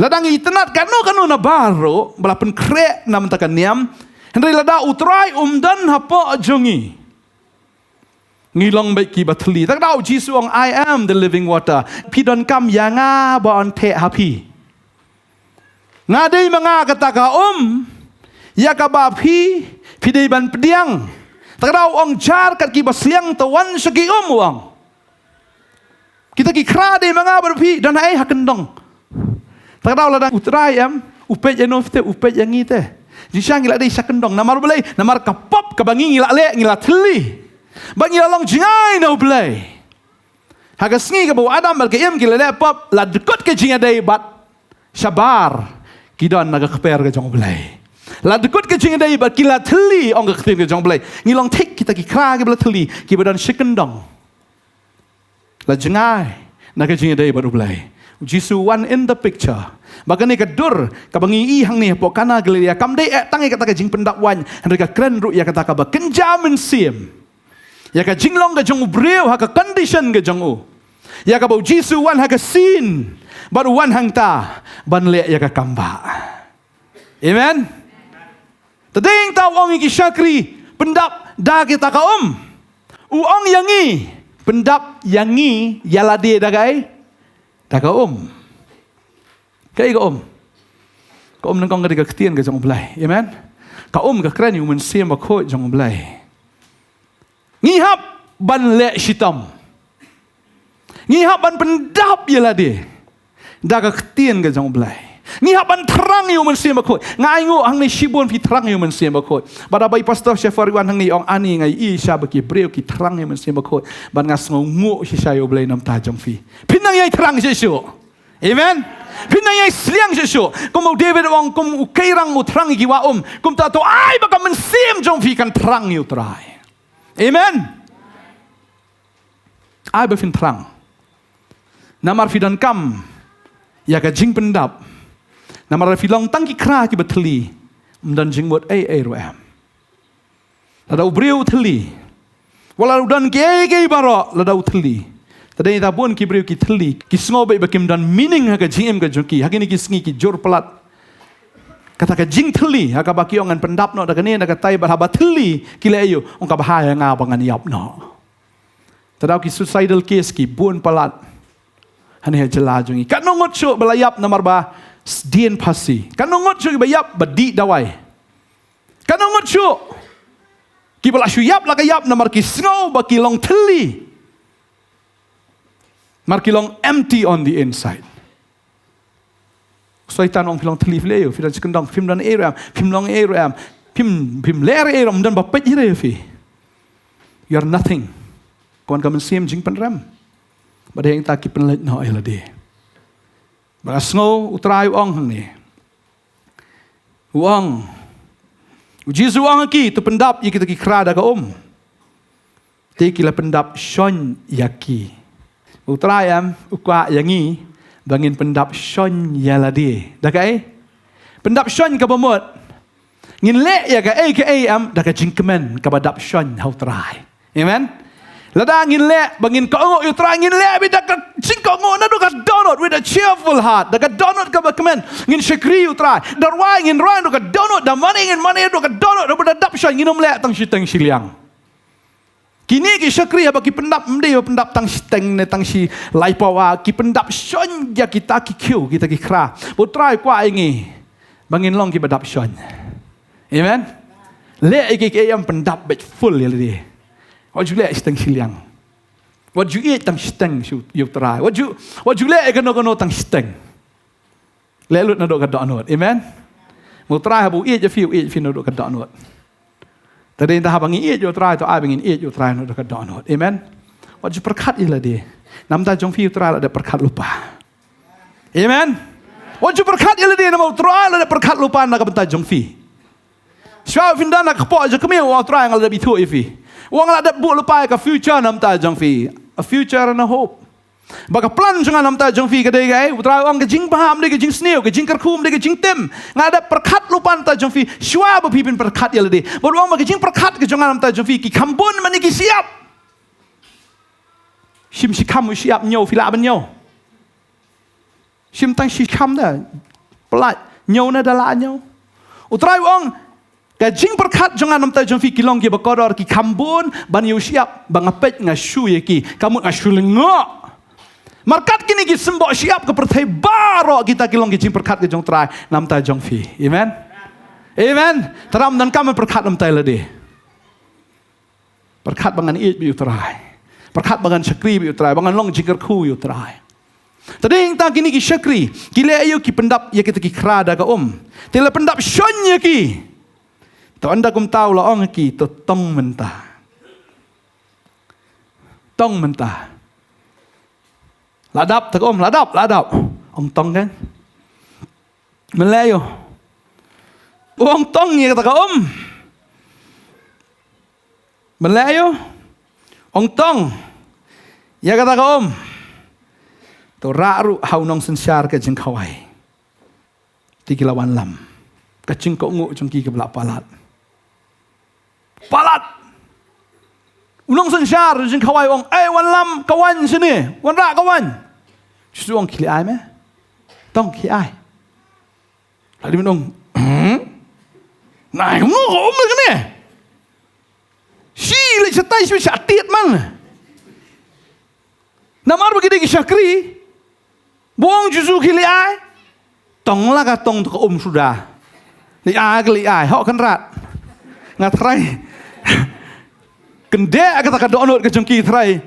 [SPEAKER 1] Ladang itenat kanu na baro balapan kre nam takan niam. Henry lada utrai umdan hapo jungi. Ngilong baik ki batli. Tak tahu Jisu ang I am the living water. Pidon kam yanga ba on te happy. Ngadai mga kataka ya kabapi pidai ban pediang terau ong jar kat ki basliang tawan segi wang kita ki kra dei mga berpi dan ai hakendong terau ladang utrai upet janofte upet yang ite jisang ngila dei sakendong namar belai namar kapop kabangi ngila le ngila teli bang ngila long jingai no belai hagasngi ka bu adam bal ke ngila le pop la dekot ke jinga dei bat sabar kidon naga keper ke jong belai. La dekut ke jing dai ba kila theli ong ke khtim ke jong belai. Ngilong thik kita ki kra ke bela theli ki badan shikendong. La jengai naga jing dai ba belai. Jisu one in the picture. Bagani ka dur ka bangi i hang ni po kana gelia kam dai tangi kata ka jing pendak wan hendak kren ru ya kata ka ba kenjamen sim. Ya ka jinglong ke jong breu ha ka condition ke jong u. Ya ka ba Jisu one ha ka sin. Baru wan hang ta ban le ya ka kamba. Amen. Tading tahu ong iki syakri pendap da kita ka uong yangi pendap yangi yalade da kai da ka kai ka ka nang kong ka ketien ka jong blai. Amen. Ka ka kran yu men sem ba kho jong blai. Ngihap ban le shitam. Ngihap ban pendap yalade. Daga ketien ke jong belai. Ni haban terang yu men sim bakoi. Ngai ngo hang ni shibun pi terang yu men sim bakoi. Bada bai pastor Syafariwan hang ni ong ani ngai i sya baki breu ki terang yu men sim bakoi. Ban ngas ngo si sayo belai nam ta jong fi. Pinang yai terang Yesu. Amen. Pinang yai sliang Yesu. Kum David wong kum ukairang terang gi wa kum ta to ai baka men sim jong fi kan terang yu trai. Amen. Ai befin terang. Namar fidan kam ya ka jing pendap namar filong tangki kra ki betli dan jing bot roam lada ubreu thli wala udan ke baro lada uthli tadai ta bon ki breu ki thli ki sngo be bakim dan meaning ha ka jing ka joki ha ki sngi ki jor pelat kata ka jing thli ha ka baki ongan pendap no da ka ne da ka tai ba thli ki le yo ong ka bahaya nga bangan yap no tadau ki suicidal case ki bon pelat Hanya jela jungi. Kat nongot syuk belayap namar ba Dien pasi. Kanongot syuk bayap badi dawai. Kanongot syuk. Kibala syuyap laka yap na marki snow baki long teli. Marki long empty on the inside. Soitan ong pilong teli fileo. Fidan sekendang film dan eram. Film long eram. Film ler eram dan bapet ire fi. You are nothing. Kawan kaman sim jing penram. Bada yang taki penlet no elade. Bada snow utrai ong hang ni. Uang. Ujizu ong ki tu pendap ye kita ki krada ka Ti kila pendap shon yaki. Utrai am ukwa yangi bangin pendap shon yalade. Dah kai? Pendap shon ka bamut. Ngin le ya ka am dah ka jingkemen ka badap shon hau trai. Amen. Lada ngin le bangin ka ngok yu trai ngin le bi dah ka jingko ngok na do ka donut with a cheerful heart. Dah ka donut ka bakemen ngin syakri yu trai. Darwai ngin rai do ka donut da money ngin money do ka donut do badap shon nginum le tang siteng siliang. Kini ki syakri bagi pendap mde pendap tang siteng ne tang si lai pawa ki pendap shon ya kita ki kiu kita ki kra. Putrai kwa ingi bangin long ki badap shon. Amen. Le ki am pendap bet full ya le. What you let tang siliang. What you eat tang siteng you try. What you let kano tang siteng. Le lut na do ka donut. Amen. Mu try habu eat you eat no do ka donut. Tadi entah bangin eat you try to I bangin eat you try no do ka donut. Amen. What you perkat ila dia. Nam ta jong fi try ada perkat lupa. Amen. What you perkat ila dia nam try ada perkat lupa na ka benta jong fi. Syau findan na ka po je kemi wa try ngal da bitu ifi. Wang la dat bu lupa ka future nam ta jong fi. A future and a hope. Baka plan jangan nam ta jong fi ka dei gai. Utrai wang ka jing paham de ka jing sneu ka jing karkum de ka jing tem. Ngada perkat lupa ta jong fi. Syua bu pipin perkat ya le. Bod wang ka jing perkat ka jangan nam ta jong fi ki kambun mani ki siap. Sim si kam siap nyau fila ban nyau. Sim tang si kam da. Pelat nyau na dala nyau. Utrai wang Kajing perkat jangan nam ta jong fi kilong ki bakodor ki kambun ban yu siap bangapet ngasu ye ki kamu ngasu lengok markat kini ki sembok siap ke pertai baro kita kilong ki jing perkat ke jong trai nam ta jong fi. Amen. Amen. Teram dan kamu perkat nam ta lade. Perkat bangan it bi utrai. Perkat bangan syakri bi utrai bangan long jingker ku yu trai. Tadi ta kini ki syakri kile ayu ki pendap ye kita ki krada ka tila pendap shon ye ki. To anda kum tahu la ong ki to tong mentah. Tong mentah. Ladap tak ladap. Ong tong kan. Melayu. Ong tong ye kata ka Melayu. Ong tong. Ya kata ka To raru hau nong sensyar ke jeng kawai. 3 lawan lam. Kacing kok nguk jengki ke belak palat. Palat. Unong sensyar jeng kawai ong. Wan lam kawan sini. Wan rak kawan. Justru ong kili ai meh. Tong kili ai. Lalu minong. Nah, nguk kan ni. Si lek setai si syatiat man. Namar begini ki syakri. Buang justru kili ai. Tong lah ka tong tu ka sudah. Li ai. Hok kan rat. Ngatrai. Kendek kata ka donut ke jengki trai.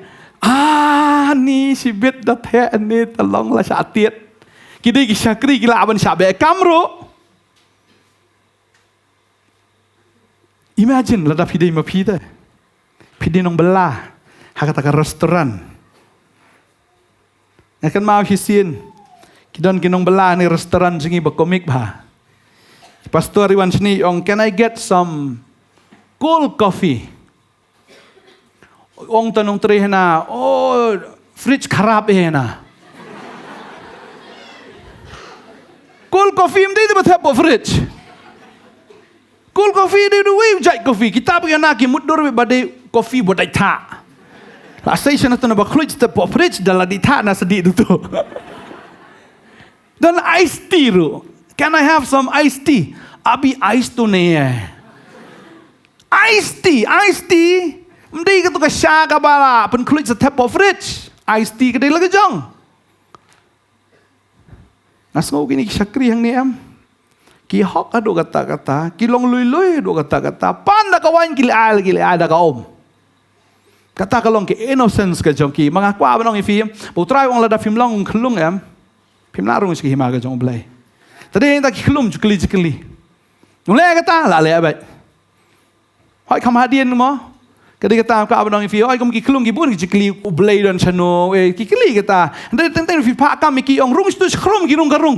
[SPEAKER 1] Ni si bet dah the ni tolong lah syatiat. Kini ki syakri kila aban syabe kamro. Imagine lada pide ma pide. Pide nong belah. Hakata ka restoran. Akan mau hisin. Kidon kinong belah ni restoran jengi berkomik bah. Pastor Iwan sini, can I get some cold coffee? Ong tanong terih na, fridge kharap na. Cold coffee mdi di bathap po fridge. Cold coffee di duwi jai coffee. Kita pergi nak mudur be badai coffee bodai ta. La station tu na ba fridge te po fridge dalam di ta na sedih tu. Dan iced tea ru. Can I have some iced tea? Abi iced tu ni Iced tea. Mdi ka tu ka sya ka bala. Pen kulit sa tap po fridge. Iced tea ka di lagi jong. Ngasngau kini syakri yang ni ki hok ado kata-kata, ki long lui-lui ado kata-kata, panda kawan ki ada ka om. Kata kalong ki innocence ka jong ki, mengaku apa nong ifim, putrai wong lada film long kelung film larung ki hima ka jong blai. Tadi yang tak ki kelum jukeli. Mulai kata la le abai. Hoi kam hadian mo. Kadi kata apa nong ifim, hoi kam ki kelung ki bun ki jukeli blai dan chano, ki keli kata. Tadi tentang fi pak kam ki ong rung stu khrum ki rung karung.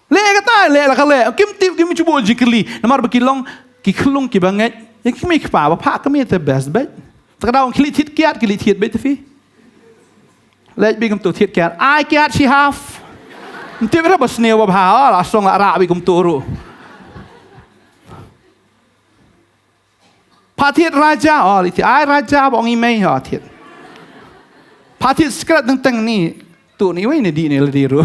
[SPEAKER 1] Le kata le la kale kim tip kim cubo jikeli namar bekilong ki kelung ki banget yang kimi pa pa kami the best bet takdau kili tit kiat bet fi le bi kum tu tit kiat ai kiat si half tip ra bas ne wa ba la song la ra bi kum turu pa tit raja li ti ai raja bong i mai ha tit pa tit skrat teng ni tu ni we ne di ne le di ru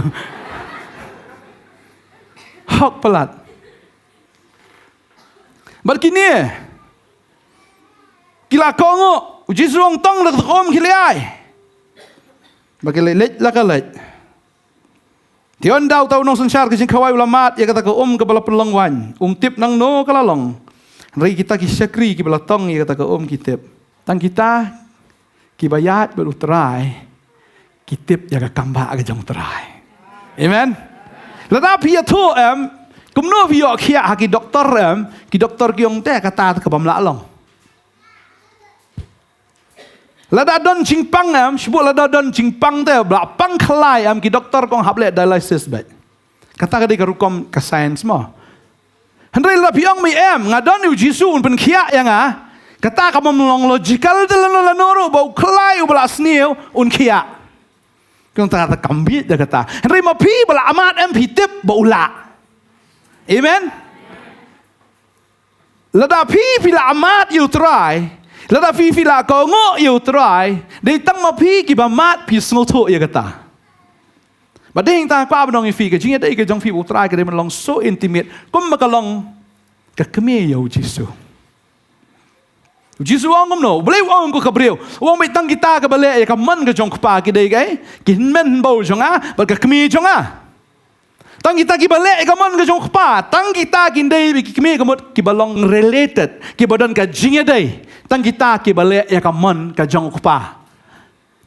[SPEAKER 1] hok pelat. Berkini, kila kongo, uji suang tong dak om kiliai. Bagi lelet la kalet. Tion dau tau nong sensar ke kawai ulamat ya kata ke kepala pelongwan, tip nang no kalalong. Rai kita ki syakri ki bala tong ya kata ke kitip. Tang kita ki bayat baru terai. Kitip ya ka kamba ke jong terai. Amen. Lada pia tu kumno pia kia haki doktor ki doktor kiong teh kata ke pamla long. Lada don jingpang sebut lada don jingpang teh belapang kelai ki doktor kong hable dialysis bet. Kata ke rukom ke sains mo. Hendrai la piang mi ngadon uji sun pen kia yang kata kamu melong logical telan noro bau kelai ubala sniu kia. Kung kata kambit dia kata, Henry mapi bala amat pitip baula. Amen. Lada pi pila amat you try, lada pi pila kongo you try, dei tang mapi ki bamat pi snoto ya kata. Badeng ta pa benong ifi ke jinga dei ke jong fi utrai ke dei melong so intimate, kum makalong ke keme yo Jisu. Jisu angom no, boleh orang ko kabriu. Orang betang kita ke balik ya kaman ke jong kpa ke dei kai. Kinmen bau jonga, berka kemi jonga. Tang kita ki balik kaman ke jong kpa, tang kita kin dei ki kemi kamot ki balong related, ki badan ka jinga dei. Tang kita ki balik ya kaman ke jong kpa.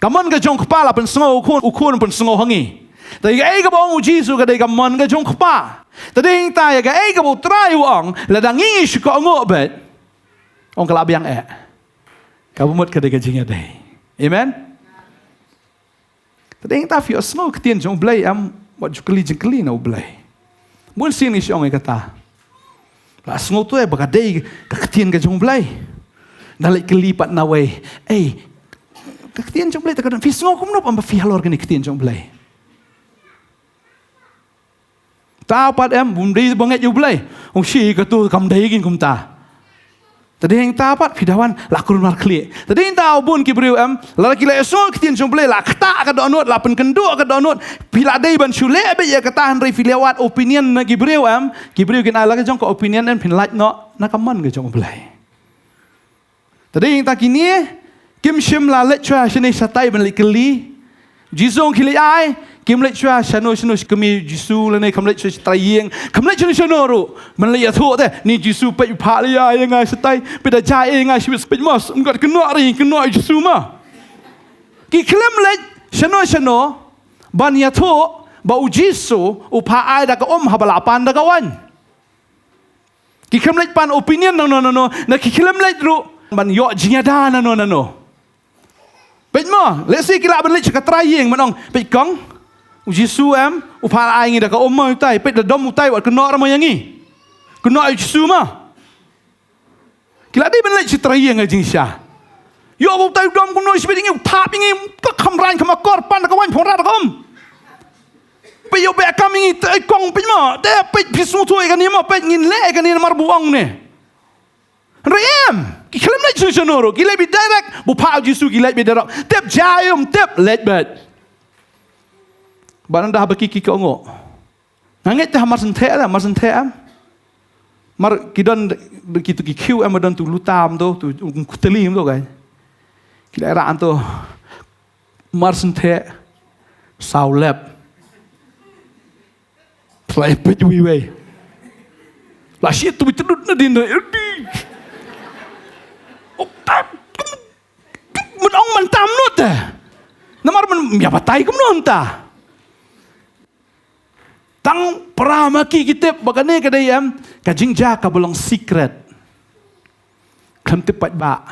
[SPEAKER 1] Kaman ke jong kpa la pen sngo ukun pen sngo hangi. Tapi ai ka bang Jisu ka dei kaman ke jong kpa. Tadi ta ya ka ai ka bau try wang, la dangi ko ngok bet. Ong kelab yang kamu mut kedai kajingnya deh, amen. Tadi yang tahu semua ketian jong belai buat jukeli na belai. Mungkin sini si orang kata, lah semua tu berkadai ketian ke jong belai, nalai kelipat nawai, ketian jong belai terkadang semua kamu nak ambil fihalor kini ketian jong belai. Tahu pat bumdei banget jong belai, ong si katu kam dai gin kum ta. Tadi yang tapat pidawan lakurun markli. Tadi yang tahu bun kibriu laki la esol ketian jomble la kata ka donut la pen kendo ka donut pila dei ban chule be ya kata han refilewat opinion na kibriu kibriu kin ala ka jong ka opinion en pin like no na kaman ka jong blai. Tadi yang takini kim shim la le chwa shini satai ban likeli jizong kili ai kim le chwa shano kemi jisu le ne kam le chwa trayeng kam le chwa ro man le ya tho te ni jisu pe pha le ya ngai satai pe da jai ngai shi pe mos ngot keno ri keno jisu ma ki klem le shano ban ya tho ba u jisu u pha ai da ka habala pan da kawan ki klem le pan opinion no na ki klem le ru ban yo jinga da no pe mo le si ki la ban le chwa trayeng manong pe kong Jisu upah ai ngi da ka omma utai pet da dom utai wat kena rama yangi kena Jisu ma kila di ben le citra yang jing sha yo utai dom kuno isbe ngi tap ngi ka khamran khama kor pan da ka wan phora da kom pe yo be kam ngi tai kong pe ma de pe Jisu tu e ka ni ma pe ngin le ka ni mar buang ne rem ki khlem le Jisu noro ki le bi direct bu pa Jisu ki le bi direct tep jayum tep let bet Barang dah bagi kiki ongo. Nangit dah mar senthe mar kidon begitu kikiu dan tu lutam tu kutelim tu kan. Kira an tu mar senthe saulep Selain pejui wei. Lah shit tu bitudut na din. Mun ong man tam nut dah. Namar man ya patai kum non ta. Tang peramaki kita bagane kadayam kajingja ka bolong secret. Kam tepat ba.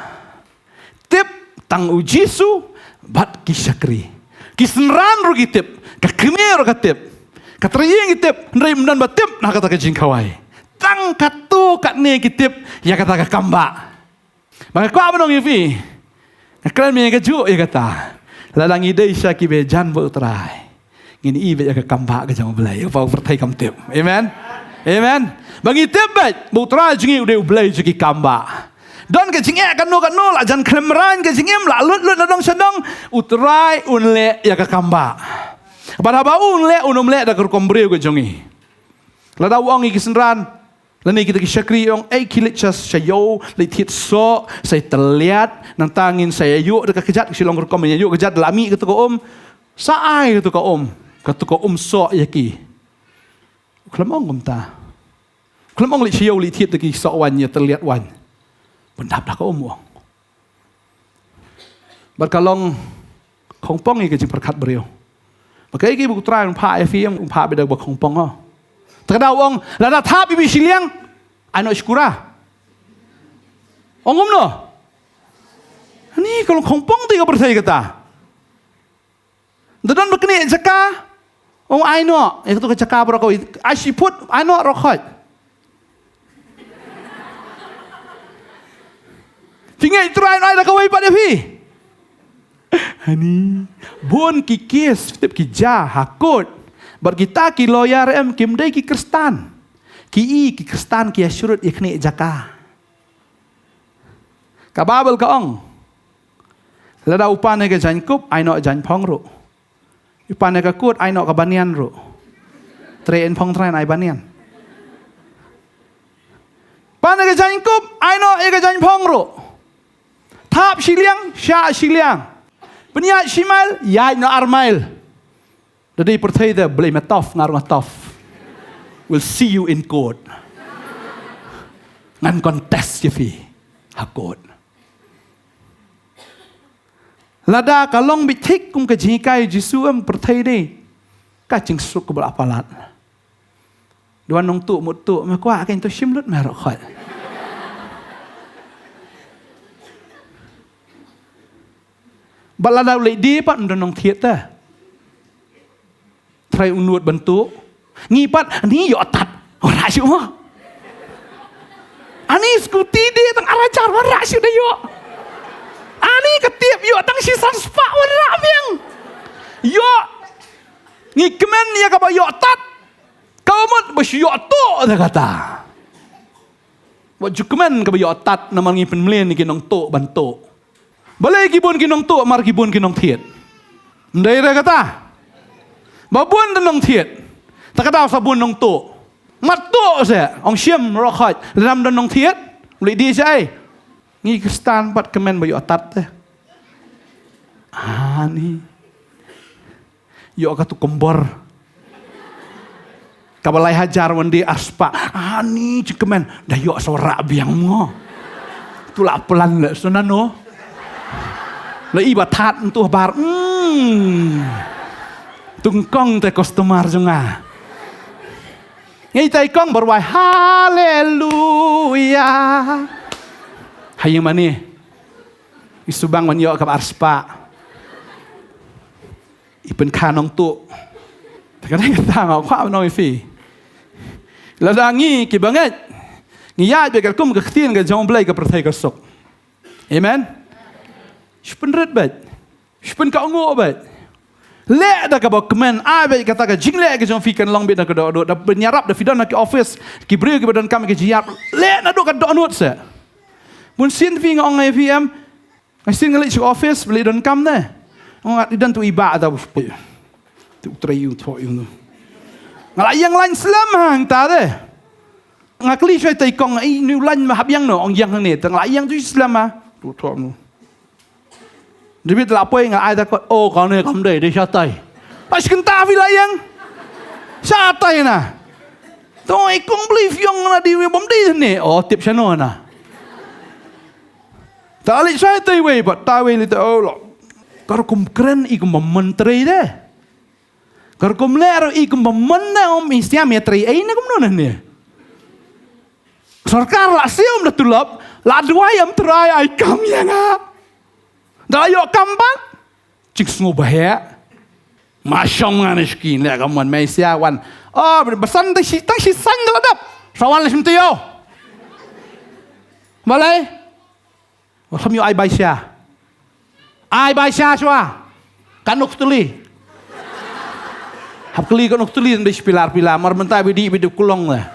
[SPEAKER 1] Tip tang ujisu bat kisakri. Kisnran ro gitip, ka kemer katip. Ka triyeng gitip, ndai mendan batip nah kata kajing kawai. Tang katu kat ne gitip ya kata ka kamba. Maka ko abang yifi. Naklan mi kaju ya kata. Lalang ide isya ki bejan bo utrai. Ngini ibe ya ka kamba ka jang belai. Pau pertai kam tip. Amen. Amen. Bangi tip bet, bo utrai jingi ude belai jiki kamba. Don ke jingnya kan no lah jan klemran ke jingnya lut nadong sedang utrai unle ya ka kamba. Pada ba unle unumle da ker kombreu ke jongi. Lada wang iki senran. Lani kita kisakri yung kilit sayo litit so saya terlihat nantangin saya yuk dekat kejat silong rekom yuk kejat lami kata ko saai kata ko so yaki. Kelamong ta. Kelamong lit sayo litit dekat so wan ya terlihat wan. Pendap dah ko wang. Berkalong kongpong iki jing perkat beriu. Maka iki buku try pa fi yang pa beda ba kongpong ho. Terkadang lada thap ibi siliang ano iskura. Ongom no. Ni kalau kongpong tiga percaya kata. Dadan bekni jaka. Ong aino, itu ke jaka berako. Asiput aino rokot. Tinggal itu aino ada kawai pada fi. Hani bon kikis tip kija hakut. Berkita ki lawyer kim dai ki Kristan. Ki Kristan ki asyurut ikni jaka. Ka babel ka ong. Lada upane ke jankup aino jan phongru. Upane ka kut aino ka banian ru. Train phong train ai banian. Pane ke jankup aino e ka jan phongru. Thap siliang sya siliang. Penya shimal ya no armail. Jadi percaya dia boleh metaf ngaruh metaf. We'll see you in court. Ngan kontes je fi hakut. Lada kalong bitik kum ke jikai jisu am percaya ni. Kacing suk ke apalat. Dua nong tu mutu makwa akan tu shimlut merok khot. Balada ulai di pat nong theater. Try unut bentuk ngipat ni yo tat ora syu mo ani skuti dia tang arajar ora syu da yo ani ketiap yo tang sisan spa ora biang yo ngikemen ya ka yo tat kaumot bes yo to da kata wa jukemen ka yo tat naman ngipen mlen ni kinong to bantu balai gibon kinong to mar gibon kinong thiet ndai ra kata babun nong thiet. Tak kata sabun nong tu. Mat tu saya. Ong siam rokhot. Dalam nong thiet. Boleh dia saya. Ni Kristan pat kemen bayu atat teh. Ni. Yo katu kembor. Kabalai hajar wandi aspa. Ni kemen dah yo sorak biang mo. Tulah pelan le sunano. Le ibatat entuh bar. Tungkong te customer junga. Ngai tai kong berwai haleluya. Hayang mani. Isubang man yo ka arspa. Ipen kanong tu. Kadang kata ngau kwa no fi. Ladangi ki banget. Ngiya be ka kum ka khtin ka jong blai ka perthai ka sok. Amen. Spen red bet. Spen ka ngo bet. Le dah kabau kemen, abe kata ke jing le ke jong fikan long bit nak do, dah bernyarap dah fidan nak ke office, ki beri ke badan kami ke jiap, le nak do ka do nut se. Mun sin fi ngong ai PM, sin ngelik ke office beli don kam ne. Ngak didan tu iba atau tu trayu tu you. Ngalai yang lain selam hang ta de. Ngakli syai tai kong ai nu lan ma hab yang no ong yang ne, tang lai yang tu Islam ah. Tu tu nu. Dia biar apa yang ada kot kau ni kamu dah syatai. Pas kentah vilayang syatai na. Toi kong believe yang na di bom di ni. Oh tip chano na. Ta ali sai tai wei but ta wei li ta oh lo. Kar kum keren ikum menteri deh. Kar kum ler ikum menna om istia metri ai na kum nona ni. Sarkar la siom na tulap la dua yam trai ai kam yang a. Da yo kampan. Cik sungu bahaya. Masyong nganis kin le kaman mai sia wan. Oh, besan tak si sang geladap. Sawan lesim tu yo. Balai. Oh, kami ai bai sia. Ai bai sia chua. Kanuk tuli. Hap kali kanuk tuli dan pilar-pilar mar mentai bidi kulong lah.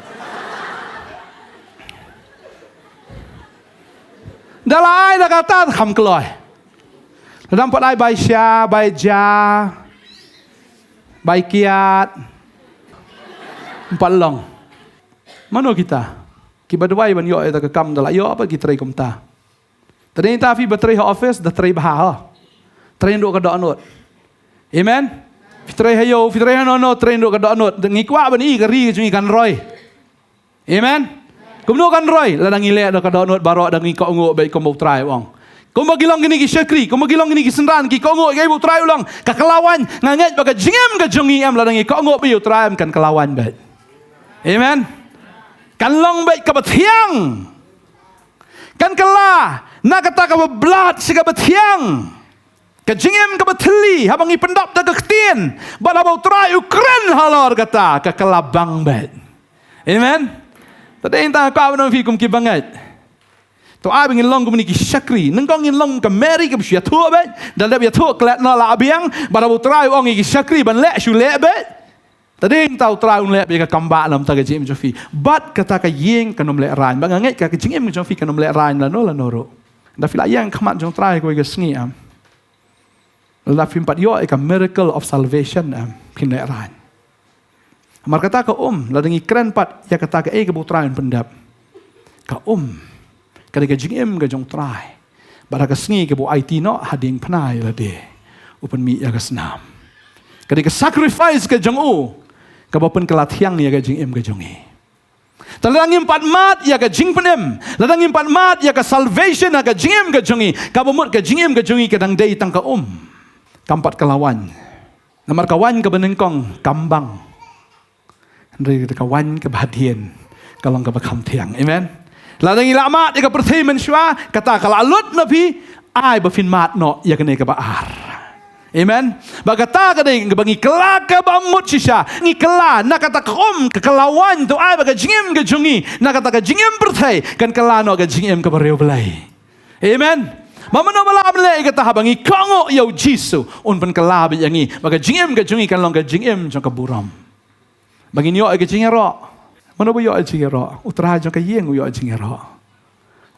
[SPEAKER 1] Dalai dah kata kham keloi. Nampak ai bai sia, bai ja. Bai kiat. Empat long. Mana kita? Kita berdua ban yo eta ke kam dala yo apa kita try kumta. Tadi ta fi bateri office dah try bah. Try nduk ka donut. Amen. Fitray hayo, fitray no try nduk ka donut. Ngikwa ban i kari jungi kan roy. Amen. Kumno kan roy, ladang ile ka donut barok dang ngiko nguk baik kom try wong. Kau magilong gini ki syakri, kau magilong gini ki senran ki kau ngok ibu try ulang kakelawan nganget baga jingem ka jungi am ladang kau ngok biu try kan kelawan bet. Amen. Kan long bet ka batiang. Kan kala nak kata ka beblad si ka batiang. Ka jingem ka bateli habang ipendap da ketien. Bala bau try Ukraine halor kata ka kelabang bet. Amen. Tadi entah kau nak fikum ki banget. Tu ai ngin long komuniki syakri nang kong ngin long ka meri ka bsia tu bet dan lebih tu klat na la abiang bara bu trai ong ngi syakri ban le shu le bet tadi tau trai un le be ka kamba lam ta ka jim jofi bat kata ka yeng kanom le ran bang ngai ka jingem jofi kanom le ran la no ro da fila yang khamat jong trai ko ga sngi am la fim pat yo ka miracle of salvation am kin le ran mar kata ka la dengi kren pat ya kata ka ka bu trai pendap ka kadang jingem ka jong try. Baraka sngi ke bu IT no hading panai la de. Upan mi ya ka snam. Kadang sacrifice ka jong u. Ka bapen kelatiang ya ka jingem ka jongi. Talang impat mat ya ka jing penem. Ladang impat mat ya ka salvation ya ka jingem ka jongi. Ka bumut ka jingem ka jongi kadang dei tang ka Kampat kelawan. Namar kawan ka benengkong kambang. Ndri ka kawan ka bahadian. Kalong ka bakam tiang. Amen. Ladang ilamat ika pertei mensyua kata kalau alut nabi ai bafin mat no ya kene ka baar. Amen. Bagata kadai bangi kelaka bamut sisa ngi kela nak kata ke kelawan tu ai baga jingem ke jungi nak kata ka jingem pertei kan kela no ka jingem ka bareu belai. Amen. Mamano bala belai kata habangi kongo yau jisu un pen kela bi yangi baga jingem ke jungi kan long ka jingem jong ka buram. Bagi nyo ke jingero. Mana bu yo jingero, utara jong ka yeng yo jingero.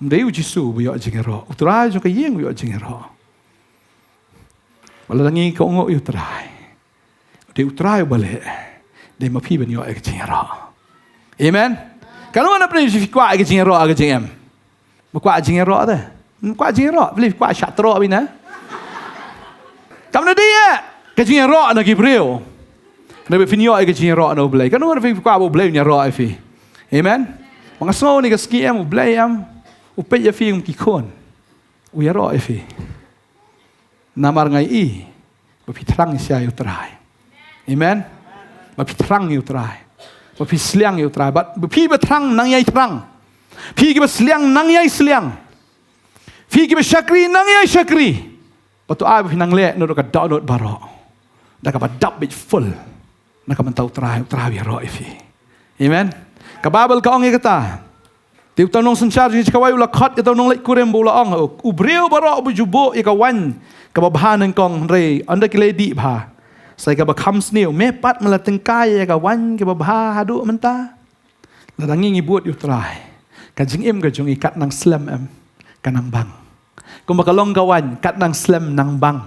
[SPEAKER 1] Mdei ujisu bu yo jingero, utara jong ka yeng yo jingero. Wala langi ka ngo yo utara. De utara yo bale. De mapi ben yo jingero. Amen. Kalau mana pernah fikwa jingero aga jingem. Bakwa jingero ada. Kwa jingero, beli kwa syatro bina. Kamu dia ka jingero na Gibril. Nabi finyo ay kajing ro na ublay. Kano nga nabi kwa ublay niya ro ay fi. Amen? Mga snow ni kaski am ublay am. Upay ya fi yung kikon. Uya ro ay fi. Namar ngay i. Mapitrang siya yung try. Amen? Mapitrang yung try. Mapisliang yung try. Mapi batrang nangyay trang. Pi kiba sliang nangyay sliang. Pi kiba syakri nangyay syakri. Patu ay pinangle no ka download baro. Daka ba bit full. Nakamantau terawi ro ifi. Amen. Kababel ka ong ikata. Ti tanong senchar ji kawai ula khat ka tanong lek kurem bola ong ubreu baro bujubo ikawan kababahanan kong re anda kiledi bha. Sai ka bakham sneu mepat melatengkai kawan kababha hadu menta. Ladangi ngibut yu trai. Kajing im ka jung ikat nang slam em kanang bang. Kumakalong kawan kat nang slam nang bang.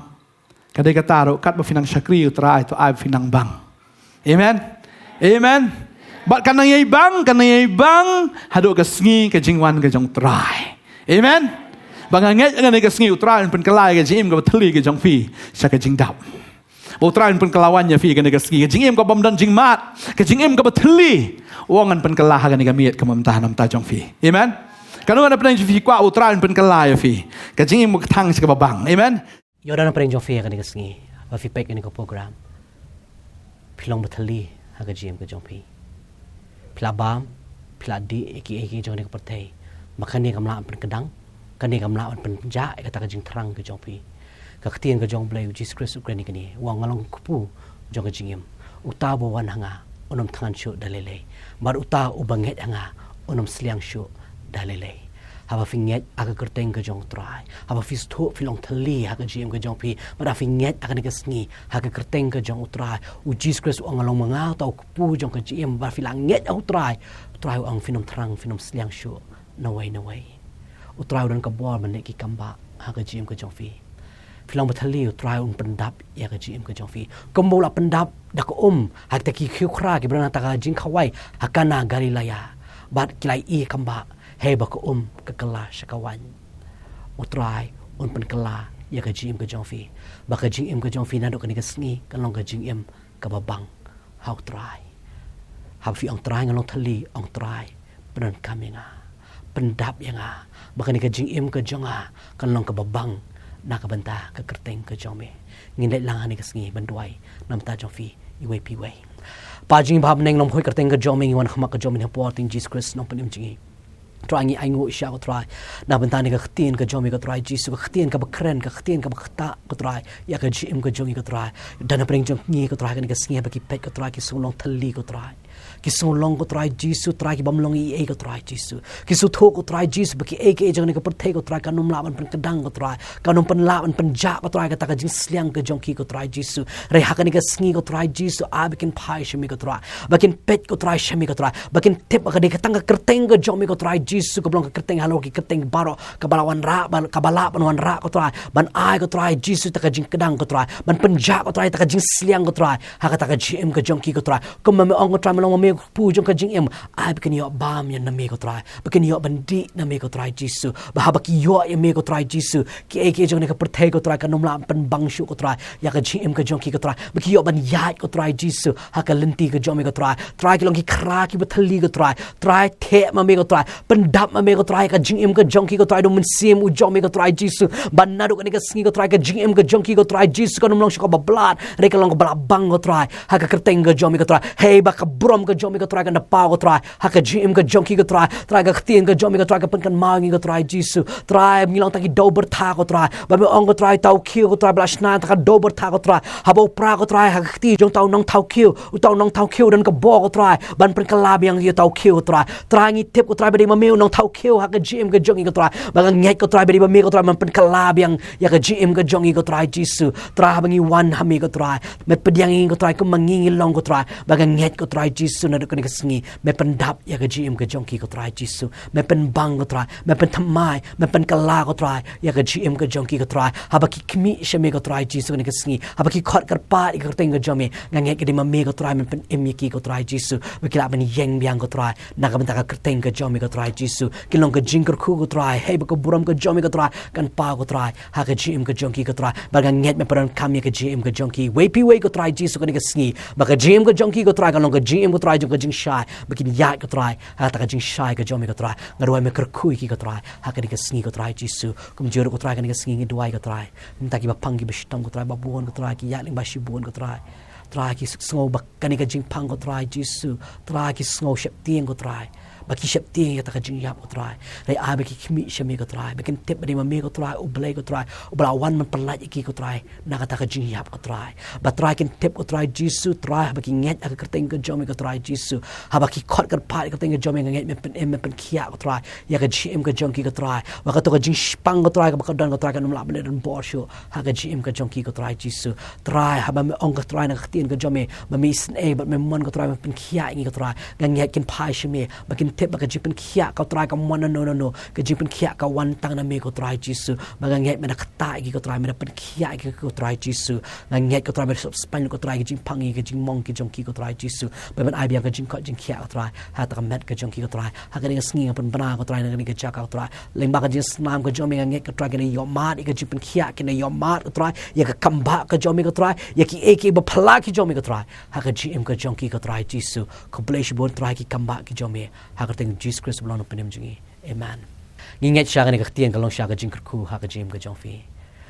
[SPEAKER 1] Kadai kata ro kat ba finang syakri yu trai to ai finang bang. Amen. Amen. Bat kanang yai bang hadu ka sngi ka jingwan ka jong try. Amen. Bang anget ngan ka sngi utran pen kelai ka jim ka teli ka jong fi sa ka jingdap. Utran pen kelawannya fi ka sngi ka jingim ka bamdan jingmat ka jingim ka teli. wangan pen kelah hagan ni kamiet kemamtah nam ta jong fi amen kanu ana pen fi kwa utran pen kelah ya fi ka jing mo thang si ka babang amen
[SPEAKER 2] Yoda na pa rin jong fi ka ni kasngi ba fi pek ni ko program pilong batali haga GM ka jong fi pilabam piladi eki jong ni ko pertai makani kamla pen kedang kani kamla pen ja ka jing terang ka jong fi ka ktien ka jong blai Jesus Christ ukraini kani wang ngalong kupu jong ka jingim uta bo wan hanga onom tangan syu dalele bar uta ubanget hanga onom sliang syu dalele haba finget aga kerteng ka jong trai haba fisto filong thali haga GM ka jong pi bar finget aga ni kasngi haga kerteng ka jong utrai u Jesus Christ wang ngalong manga tau kupu jong ka GM bar filang nget utrai ang finom terang finom sliang syu nawai utrai dan ka bor manek ki kamba haga GM ka jong fi Filang batali utrai pendap ya ka GM ka jong fi kombola pendap dak hak taki khiu khra ki brana ta jing khawai hakana galilaya bat kilai kamba he ba ka ka kala shakawan utrai pen kala ya ka GM ka jong fi ba ka GM ka jong fi na do ka ni ka sngi ka long ka GM ka babang hau trai hab fi ang trai ngalong thali ang trai penan kaminga pendap yang ba ka ni ka GM ka jonga ka long ka babang nakabanta ka kerteng ka jome ngindai lang ani kasngi banduai nam ta jong fi iway piway pajing bab neng nom hoi kerteng ka jome ngiwan khama ka jome ne porting Jesus Christ nom panim jingi trangi aingu sha ko try na banta ni ka khtin ka jome ka try Jesus ka khtin ka bakren ka khtin ka bakhta ka try ya ka jim ka jongi ka try dana preng jong ngi ka try ka ni ka sngi ba ki pet ka try ki sulong thali ko try ki sulong ko try Jesus try ki bamlong i ka try Jesus ki su tho ko try Jesus ba ki ke jong ni ka perthai ko try ka num laban pen kedang ko try ka num pen laban pen ja ko try ka ta ka jing sliang ka jong ki ko try Jesus re ha ka ni ka sngi ko try Jesus a bikin pai shmi ko try bakin pet ko try shmi ko try bakin tip ka ni ka tang ka kerteng ka jong mi ko try Jesus ko blong ka kerteng halo ki kerteng baro ka balawan ra ka balapan wan ra ko try ban ai ko try Jesus ta ka jing kedang ko try ban pen ja ko try ta ka jing sliang ko try ha ka ta ka GM ka jong ki ko try ko ma ong ko try malong me pu jong ka jing em ai bikin yo bam yan na me ko try bikin yo bandi na me ko try Jesus ba ha ba ki yo ya me ko try Jesus ki ke jong ni ka perthai ko try ka num lam pen bang shu ko try ya ka GM ka jong ki ko try ba ki yo ban ya ko try Jesus ha ka lenti ka jong me ko try ki long ki khra ki bathali ko try the ma me ko try pen dap ma me ko try ka GM ka jong ki ko try do mun sim u jong me ko try Jesus ban na do ka ni ka sngi ko try ka GM ka jong ki ko try Jesus ka num long shu ko ba blood re ka long ba bang ko try ha ka kerteng ka jong me ko try hey ba ka brom ka jong me ko try ka na pa ko try ha ka GM ka jong ki ko try ka khtin ka jong me ko try ka pen kan ma ngi ko try Jesus try mi long ta ki do ber tha ko try ba me ong ko try tau ki ko try bla shna ta ka do ber tha ko try ha bo pra ko try ha khti jong tau nong tau ki u tau nong tau ki dan ka bo ko try ban pen ka lab yang ye tau ki ko try ngi tip ko try ba de ma me nong tau ki ha ka GM ka jong ki ko try ba ngai ko try ba de ba me ko try man pen ka lab yang ya ka GM ka jong ki ko try Jesus try ba ngi wan ha me ko try me pediang ngi ko try ko mangi long ko try ba ngai ko try Jesus na do ka ni ka sngi me pen dap ya ka GM ka jong ki ko try Jesus me pen bang ko try me pen thamai me pen kala ko try ya ka GM ka jong ki ko try ha ba ki kmi she me ko try Jesus ni ka sngi ha ba ki khot kar pa ka teng ka jong me ngai ke de ma me ko try me pen em ki ko try Jesus ba ki la ban yeng biang ko try na ka ban ta ka teng ka jong me ko try Jesus ki long ka jing kar khu ko try hey ba ko buram ka jong me ko try kan pa ko try ha ka GM ka jong ki ko try ba ga nget me paran kam ya ka GM ka jong ki we pi we ko try Jesus ka ni ka sngi ba ka GM ka jong ki ko try ka long ka GM ko try jong ka jing shy ba ki ya ko try ha ta ka jing shy ka jong me ko try ngaroi me kar khu ki ko try ha ka ni ka sngi ko try Jesus kum jero ko try ka ni ka sngi ngi duai ko try ta ki ba pang ki ba shtang ko try ba buon ko try ki ya ling ba shi buon ko try ki sngo ba ka ni ka jing pang ko try Jesus ki sngo shep tieng ko try baki shep tieng ya ta ka jing yap ko try rai a baki khmi shemi ko try bakin tip ba de ma me ko try u blai ko try u bla wan man palat ki ko try na ka ta ka jing yap ko try ba try kin tip ko try Jesus try baki nget ka kerteng ko jom ko try Jesus ha baki khot ka pa ka teng ko jom nget me pen khia ko try ya ka GM ka jong ki ko try ba ka to ka jing pang ko try ka ba ka dan ko try ka num la ban den bor shu ha ka GM ka jong ki ko try Jesus try ha ba me ong ka try na ka tien ko jom me ma mi sn e ba me mon ko try me pen khia ngi ko try nget kin pa shemi bakin tip ka jing pen khia ka try ka mon no ka jing pen khia ka wan tang na me ko try jisu maga ngai me na khata gi ko try me na pen khia gi ko try jisu na ngai ko try me span ko try gi jing pang gi ka jing mong ki jong ki ko try jisu ba ban ai bia ka jing ko jing khia ko try ha ta ka met ka jong ki ko try ha ka ni sngi pen bana ko try na ni ka ja ka try leng ba ka jing snam ko jong me ngai ka try ka ni yo mat ka jing pen khia ki ni yo mat ko try ya ka kamba ka jong me ko try ya ki ek ba phla ki jong me ko try ha ka jing ka jong ki ko try jisu ko bless bon try ki kamba ki jong me ha ka teng Jesus Christ blon penem jingi amen nginget sha ni ka tien ka long sha ka jing ku ha ka jing ka jong fi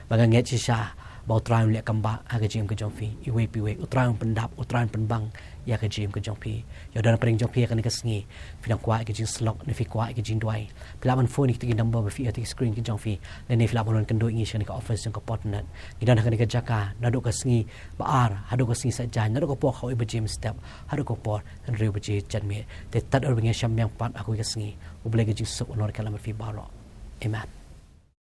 [SPEAKER 2] ba ga nget sha ba try le kamba ha ka jing ka jong fi I we pi we utrai pendap utrai penbang ya ka jing ka jong fi yo dan pring jong fi ka ni ka sngi filang kwa ka jing slok ni fi kwa ka jing dwai pila man phone ki number ba fi ati screen ki jong fi le ni fila bon kan do ngi sha ni ka office ka partner ni dan ka ni ka jaka na do ka sngi ba ar ha do ka sngi sa jan na do ka po khoi ba jim step ha do ka por kan re ba ji chan me te tat or ngi sham yang pat aku ka sngi u ble ka jing sok onor kala ma fi baro amen